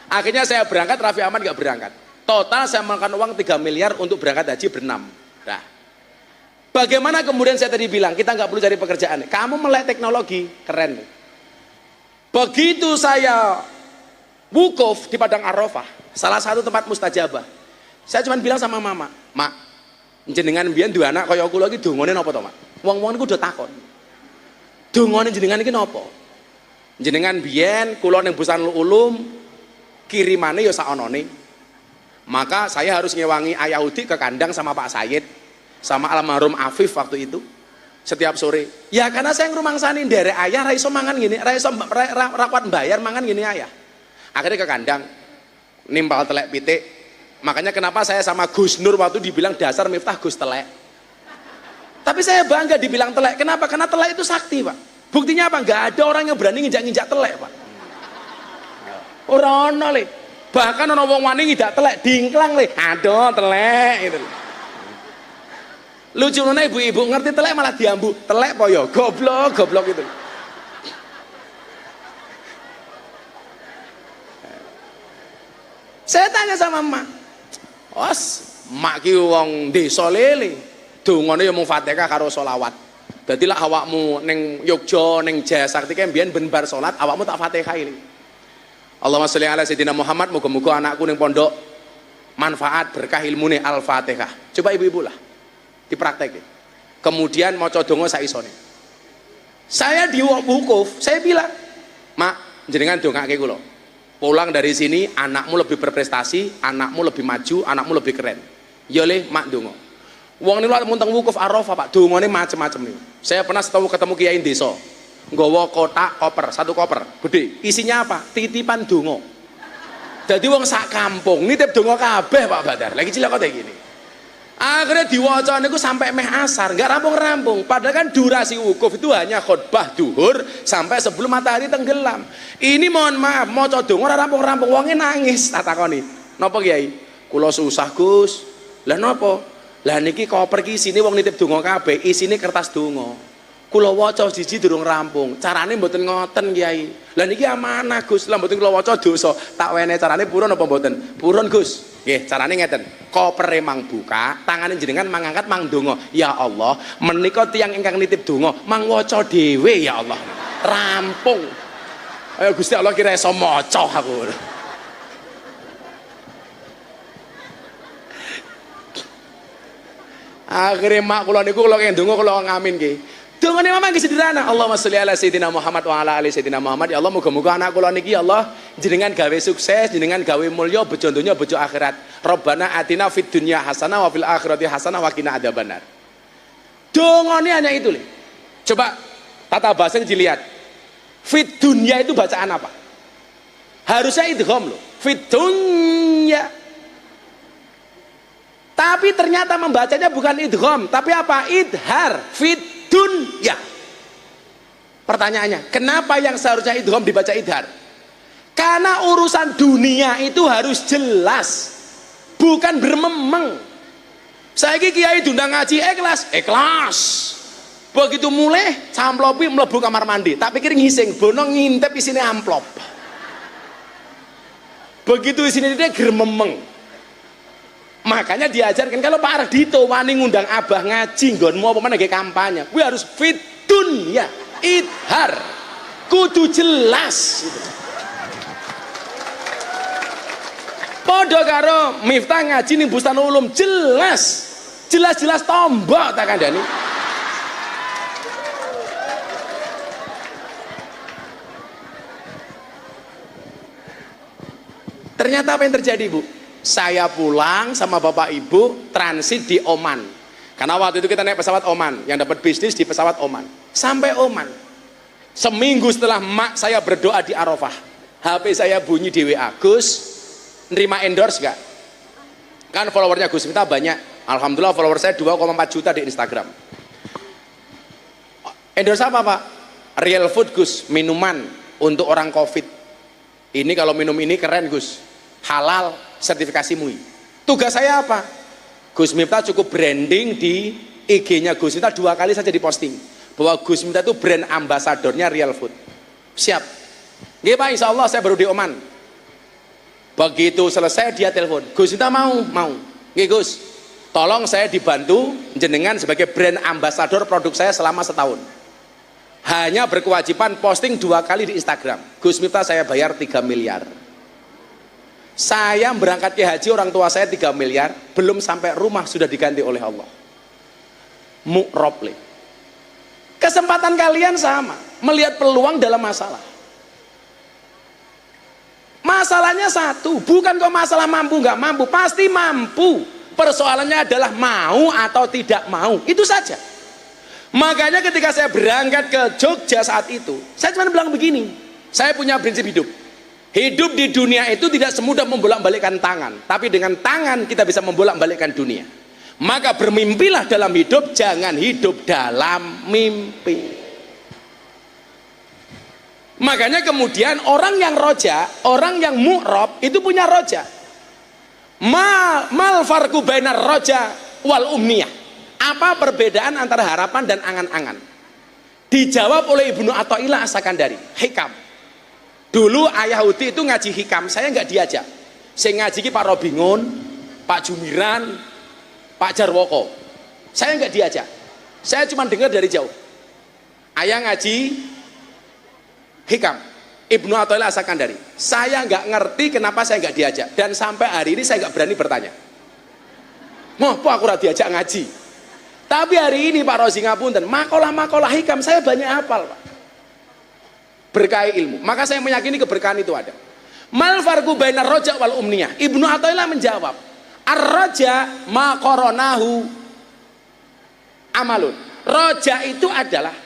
Akhirnya saya berangkat, Raffi Ahmad nggak berangkat. Total saya makan uang 3 miliar untuk berangkat haji berenam. Nah, bagaimana kemudian saya tadi bilang kita nggak perlu cari pekerjaan. Kamu melek teknologi, keren. Begitu saya wukuf di Padang Arafah, salah satu tempat mustajabah, saya cuma bilang sama mama, Mak, jenengan mbiyen duwe anak kaya kula iki dongane napa to, Mak? Wong-wong niku do takon. Dongane jenengan iki napa? Jenengan mbiyen kula ning Bustanul Ulum kirimane ya saonone. Maka saya harus ngewangi ayah Udi ke kandang sama Pak Said, sama almarhum Afif waktu itu. Setiap sore. Ya karena saya ngrumangsani nderek ayah ra iso mangan gini, ra iso ra kuat bayar mangan gini ayah. Akhirnya ke kandang nimpal telek pitik. Makanya kenapa saya sama Gus Nur waktu dibilang dasar Miftah Gus telek. Tapi saya bangga dibilang telek. Kenapa? Karena telek itu sakti, Pak. Buktinya apa? Enggak ada orang yang berani nginjak-nginjak telek, Pak. Ora ono le. Bahkan ana wong wani nginjak telek dingklang le. Aduh, telek gitu. Lucu nona ibu-ibu ngerti telek malah diambu. Telek po yo, goblok gitu. Saya tanya sama emak. Os, emak ki wong desa lele. Dongane yo mung Fatihah karo selawat. Dadi lak awakmu ning Yogya ning Jaya Sakti kan mbiyen ben bar salat awakmu tak Fatihah ini. Allahumma sholli ala sayyidina Muhammad, muga-muga anakku ning pondok manfaat berkah ilmune Al-Fatihah. Coba ibu-ibu lah dipraktekin. Kemudian maca donga saisone. Saya di wukuf, saya bilang, "Mak, jenengan dongake kula. Pulang dari sini anakmu lebih berprestasi, anakmu lebih maju, anakmu lebih keren." Ya le, Mak donga. Wong niku munteng wukuf Arafah, Pak. Dongane macem-macem niku. Saya pernah ketemu kiai desa. Nggawa kotak koper, satu koper, gede. Isinya apa? Titipan donga. Jadi wong sak kampung nitip donga kabeh, Pak Badar. Lagi cilok kok gini. Akhirnya diwaca niku sampai meh asar, nggak rampung-rampung. Padahal kan durasi wukuf itu hanya khutbah duhur sampai sebelum matahari tenggelam. Ini mohon maaf, maca donga ora rampung-rampung, wonge nangis. Tak takoni, napa Kiai? Kula susah Gus. Lah napa? Lah niki koper ki isine wong nitip donga kabeh, isine kertas donga. Kula waca siji durung rampung. Carane mboten ngoten Kiai. Lah niki amanah Gus. Lah mboten kula waca dosa. Tak wene carane purun apa mboten? Purun Gus. Nggih, carane ngeten. Kopere mang buka, tangane jenengan mangangkat mang donga. Ya Allah, menika tiyang ingkang nitip donga, mang waca dhewe ya Allah. Rampung. Ayo Gusti Allah kira iso maca aku. Akhirnya mak kula niku kula ndonga kula ngamin nggih. Dongane mama nggih sederhana. Allahumma sholli ala sayyidina Muhammad wa ala ali sayyidina Muhammad. Ya Allah muga-muga anak kula niki ya Allah jenengan gawe sukses, jenengan gawe mulya bojo donya bojo akhirat. Rabbana atina fid dunya hasanah wa fil akhirati hasanah wa qina adzabannar. Dongane hanya itu le. Coba tata bahasa dilihat. Fid dunya itu bacaan apa? Harusnya idgham loh. Fid dunya. Tapi ternyata membacanya bukan idgham, tapi apa? Idhar. Fid dunya. Pertanyaannya, kenapa yang seharusnya idgham dibaca idhar? Karena urusan dunia itu harus jelas, bukan bermemeng. Saiki kiai diundang ngaji ikhlas. Begitu mulai samplopi mlebu kamar mandi, tak pikir ngising, bono ngintip isine amplop. Begitu isine dia germemeng. Makanya diajarkan kalau Pak Ardito wani ngundang abah ngaji nggonmu apa meneh kampanye, kuwi harus fitun ya, idhar. Kudu jelas. Padha karo Miftah ngaji ning Bustanul Ulum jelas. Jelas-jelas tombok tak kandhani. Ternyata apa yang terjadi, Bu? Saya pulang sama bapak ibu transit di Oman, karena waktu itu kita naik pesawat Oman, yang dapat bisnis di pesawat Oman. Sampai Oman, seminggu setelah mak saya berdoa di Arafah, HP saya bunyi di WA, Gus nerima endorse gak? Kan followernya Gus Miftah banyak, alhamdulillah follower saya 2,4 juta di Instagram. Endorse apa Pak? Real food Gus, minuman untuk orang COVID. Ini kalau minum ini keren Gus, halal, sertifikasi MUI. Tugas saya apa? Gus Miftah cukup branding di IG-nya Gus Miftah 2 kali saja diposting bahwa Gus Miftah itu brand ambasadornya Real Food. Siap. Nggih Pak, insya Allah saya baru di Oman. Begitu selesai dia telepon, Gus Miftah mau. Nggih Gus, tolong saya dibantu jenengan sebagai brand ambasador produk saya selama setahun. Hanya berkewajiban posting 2 kali di Instagram. Gus Miftah saya bayar 3 miliar. Saya berangkat ke haji orang tua saya 3 miliar, belum sampai rumah sudah diganti oleh Allah. Mu'roble. Kesempatan kalian sama, melihat peluang dalam masalah. Masalahnya satu, bukan kok masalah mampu nggak mampu, pasti mampu. Persoalannya adalah mau atau tidak mau, itu saja. Makanya ketika saya berangkat ke Jogja saat itu, saya cuma bilang begini, saya punya prinsip hidup. Hidup di dunia itu tidak semudah membolak-balikkan tangan, tapi dengan tangan kita bisa membolak-balikkan dunia. Maka bermimpilah dalam hidup, jangan hidup dalam mimpi. Makanya kemudian orang yang roja, orang yang mu'rob itu punya roja. Mal farku bainar roja wal umniyah. Apa perbedaan antara harapan dan angan-angan? Dijawab oleh Ibnu Athaillah As-Sakandari, hikam. Dulu ayah Yahudi itu ngaji hikam, saya nggak diajak. Saya ngaji Pak Robingun, Pak Jumiran, Pak Jarwoko. Saya nggak diajak. Saya cuma dengar dari jauh. Ayah ngaji hikam, Ibnu Athaillah As-Sakandari. Saya nggak ngerti kenapa saya nggak diajak, dan sampai hari ini saya nggak berani bertanya. Apa aku ora diajak ngaji? Tapi hari ini Pak Rozi ngapunten, makalah-makalah hikam saya banyak hafal, Pak. Berkah ilmu. Maka saya meyakini keberkahan itu ada. Mal farqu bainar roja wal umniyah. Ibnu Athaillah menjawab, ar-roja ma qoronahu amalun. Roja itu adalah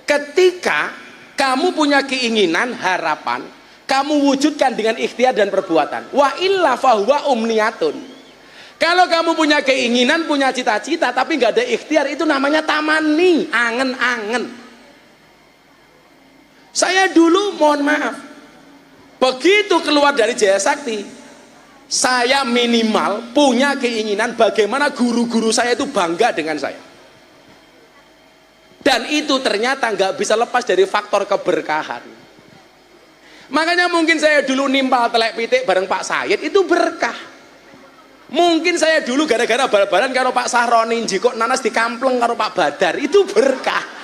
ketika kamu punya keinginan, harapan, kamu wujudkan dengan ikhtiar dan perbuatan. Wa illa fahuwa umniyatun. Kalau kamu punya keinginan, punya cita-cita, tapi nggak ada ikhtiar, itu namanya tamani, angen-angen. Saya dulu, mohon maaf, begitu keluar dari Jaya Sakti, saya minimal punya keinginan bagaimana guru-guru saya itu bangga dengan saya. Dan itu ternyata nggak bisa lepas dari faktor keberkahan. Makanya mungkin saya dulu nimpal telek pitik bareng Pak Said itu berkah. Mungkin saya dulu gara-gara bal-balan karo Pak Sahroni jikok nanas di kampleng karo Pak Badar itu berkah.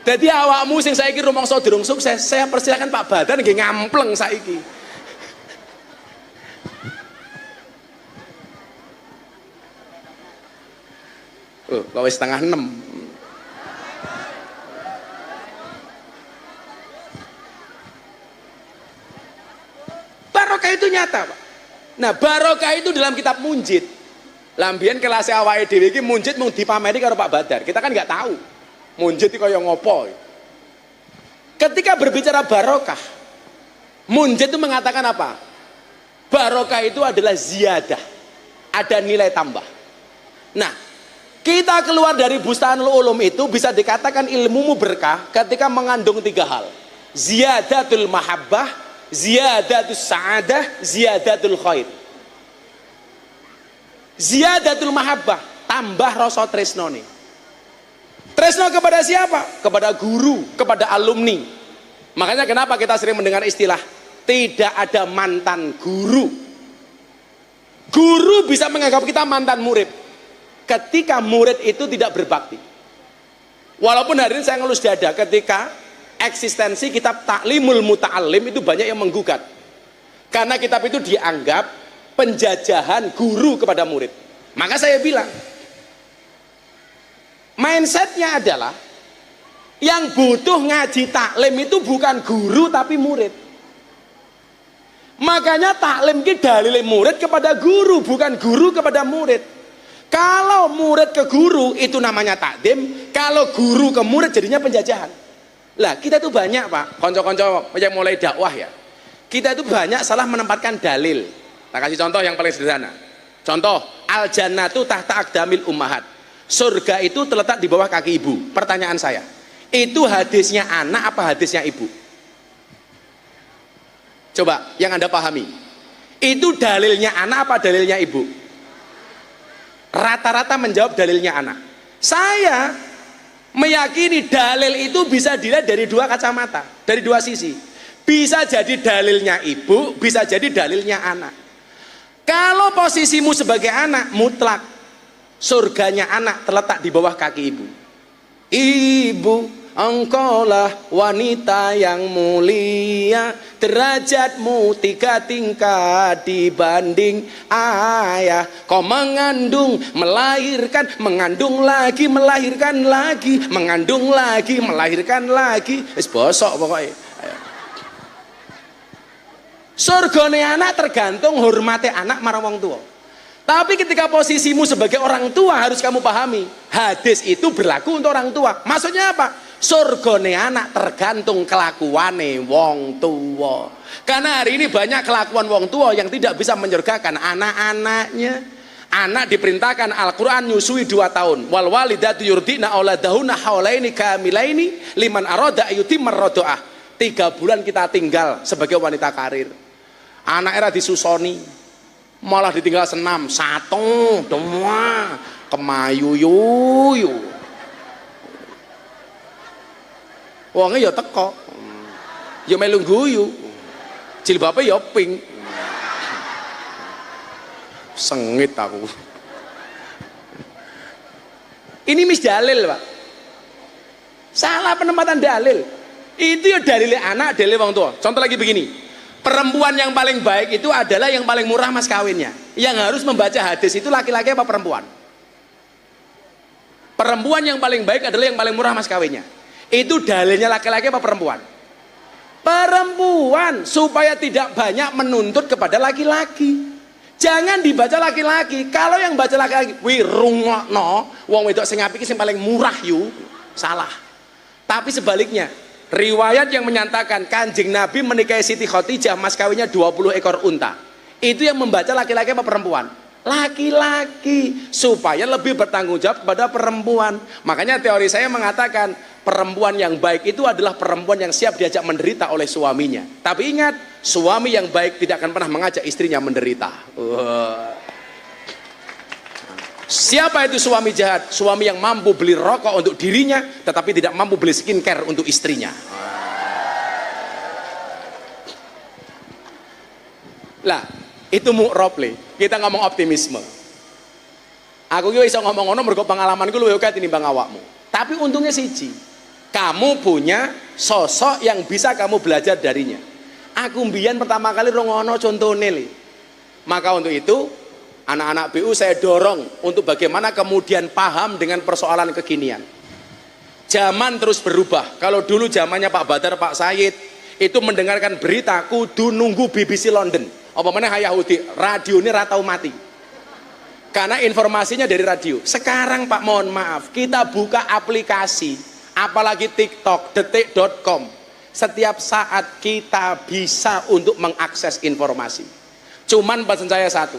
Jadi awakmu sing saiki rumangsa durung sukses, saya persilakan Pak Badar nggih ngampleng saiki. Kau setengah 6. Barokah itu nyata, Pak. Nah, barokah itu dalam kitab Munjid. Lambian kelas awake dhewe iki Munjid mung dipameri karo Pak Badar. Kita kan nggak tahu Munjid iki kaya ngopo. Ketika berbicara barokah, Munjid itu mengatakan apa? Barokah itu adalah ziyadah. Ada nilai tambah. Nah, kita keluar dari Bustanul Ulum itu bisa dikatakan ilmumu berkah ketika mengandung 3 hal. Ziyadatul mahabbah, ziyadatul sa'adah, ziyadatul khair. Ziyadatul mahabbah, tambah rasa tresnone. Tresno kepada siapa? Kepada guru, kepada alumni. Makanya kenapa kita sering mendengar istilah tidak ada mantan guru. Guru bisa menganggap kita mantan murid ketika murid itu tidak berbakti. Walaupun hari ini saya ngelus dada ketika eksistensi kitab Ta'limul Muta'allim itu banyak yang menggugat, karena kitab itu dianggap penjajahan guru kepada murid. Maka saya bilang mindsetnya adalah yang butuh ngaji taklim itu bukan guru tapi murid. Makanya taklim itu dalil murid kepada guru, bukan guru kepada murid. Kalau murid ke guru itu namanya takdim, kalau guru ke murid jadinya penjajahan. Lah kita tuh banyak, Pak, konco-konco yang mulai dakwah ya, kita itu banyak salah menempatkan dalil. Kita kasih contoh yang paling sederhana. Contoh, al jannatu tahta aqdamil ummahat. Surga itu terletak di bawah kaki ibu. Pertanyaan saya, itu hadisnya anak apa hadisnya ibu? Coba yang Anda pahami, itu dalilnya anak apa dalilnya ibu? Rata-rata menjawab dalilnya anak. Saya meyakini dalil itu bisa dilihat dari 2 kacamata, dari 2 sisi. Bisa jadi dalilnya ibu, bisa jadi dalilnya anak. Kalau posisimu sebagai anak, mutlak surganya anak terletak di bawah kaki ibu. Ibu, engkaulah wanita yang mulia, derajatmu 3 tingkat dibanding ayah. Kau mengandung, melahirkan, mengandung lagi, melahirkan lagi, mengandung lagi, melahirkan lagi. Wis bosok pokoknya. Surgane anak tergantung hormati anak marang wong tua. Tapi ketika posisimu sebagai orang tua harus kamu pahami, hadis itu berlaku untuk orang tua. Maksudnya apa? Surgane anak tergantung kelakuane wong tua. Karena hari ini banyak kelakuan wong tua yang tidak bisa menyurgakan anak-anaknya. Anak diperintahkan Al-Quran nyusui 2 tahun. Wal walidatu yurdina auladahunna haulaini kamilaini liman arada ayutimar rodoah. 3 bulan kita tinggal sebagai wanita karir. Anak era disusoni, malah ditinggal senam, 1, 2, kemayuyuyu. Wongnya ya teko, ya melu guyu, jilbabnya ya pink. Sengit aku. Ini misdalil, Pak. Salah penempatan dalil. Itu ya dalilnya anak, dalil wong tua. Contoh lagi begini. Perempuan yang paling baik itu adalah yang paling murah mas kawinnya. Yang harus membaca hadis itu laki-laki apa perempuan? Perempuan yang paling baik adalah yang paling murah mas kawinnya. Itu dalilnya laki-laki apa perempuan? Perempuan, supaya tidak banyak menuntut kepada laki-laki. Jangan dibaca laki-laki. Kalau yang baca laki-laki, wi rungokno, wong wedok sing apik sing paling murah yu, salah. Tapi sebaliknya, riwayat yang menyatakan Kanjeng Nabi menikahi Siti Khadijah mas kawinnya 20 ekor unta. Itu yang membaca laki-laki apa perempuan? Laki-laki, supaya lebih bertanggung jawab kepada perempuan. Makanya teori saya mengatakan perempuan yang baik itu adalah perempuan yang siap diajak menderita oleh suaminya. Tapi ingat, suami yang baik tidak akan pernah mengajak istrinya menderita. Siapa itu suami jahat? Suami yang mampu beli rokok untuk dirinya tetapi tidak mampu beli skincare untuk istrinya. Lah, itu mu'roble. Kita ngomong optimisme. Aku ki iso ngomong ngono mergo pengalamanku luwih akeh tinimbang awakmu. Tapi untungnya siji, kamu punya sosok yang bisa kamu belajar darinya. Aku mbiyen pertama kali rongono contone le. Maka untuk itu anak-anak BU saya dorong untuk bagaimana kemudian paham dengan persoalan kekinian. Zaman terus berubah. Kalau dulu zamannya Pak Badar, Pak Said itu mendengarkan berita kudu nunggu BBC London. Apa mana Yahudi, radio ini ratau mati. Karena informasinya dari radio. Sekarang Pak mohon maaf, kita buka aplikasi, apalagi TikTok, detik.com. Setiap saat kita bisa untuk mengakses informasi. Cuman pesan saya satu.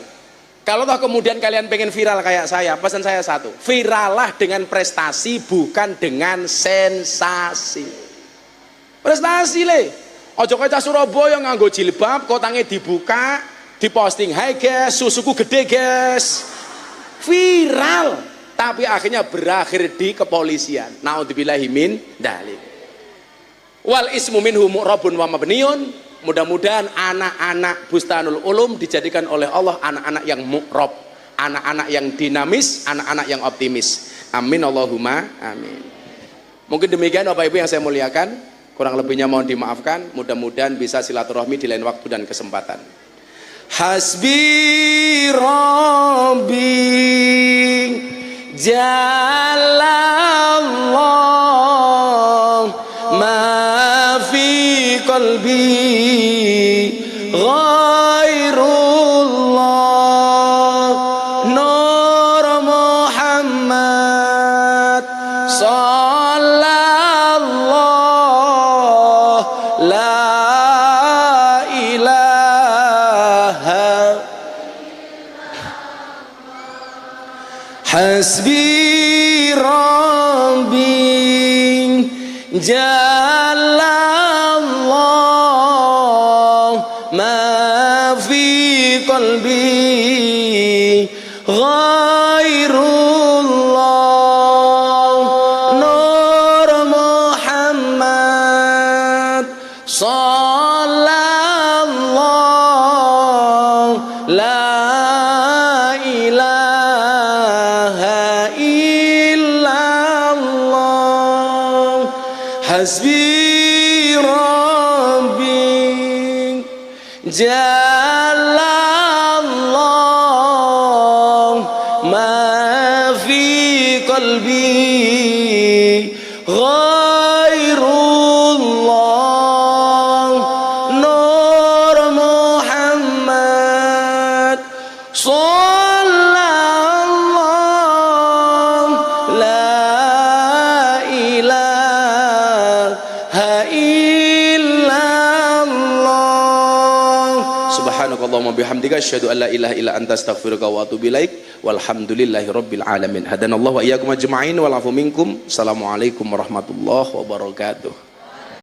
Kalau toh kemudian kalian pengen viral kayak saya, pesan saya satu, virallah dengan prestasi bukan dengan sensasi. Prestasi le, ojo kaca Surabaya nganggo jilbab, kotangnya dibuka, diposting, hai guys, susuku gede guys, viral, tapi akhirnya berakhir di kepolisian. Naudzubillahi min dzalik. Wal ismu minhu mu'rabun wa mabniun. Mudah-mudahan anak-anak Bustanul Ulum dijadikan oleh Allah anak-anak yang mu'rab, anak-anak yang dinamis, anak-anak yang optimis. Amin Allahumma amin. Mungkin demikian Bapak Ibu yang saya muliakan, kurang lebihnya mohon dimaafkan. Mudah-mudahan bisa silaturahmi di lain waktu dan kesempatan. Hasbi Rabbi Jalallah ma fi qalbi ghairullah nur Muhammad sallallahu la ilaha hasbi rabbi jalallah ma fi qalbi ghairullah nur Muhammad sallallahu la ilaha illallah hasbi rabbi jalallah ma fi qalbi ghairullah nur Muhammad sallallahu la ilaha illallah subhanakallahumma bihamdika asyhadu an la ilaha illa anta astaghfiruka wa atubu ilaik walhamdulillahi rabbil alamin hadanallahu wa iyyakum ajma'in wal afu minkum assalamualaikum warahmatullahi wabarakatuh.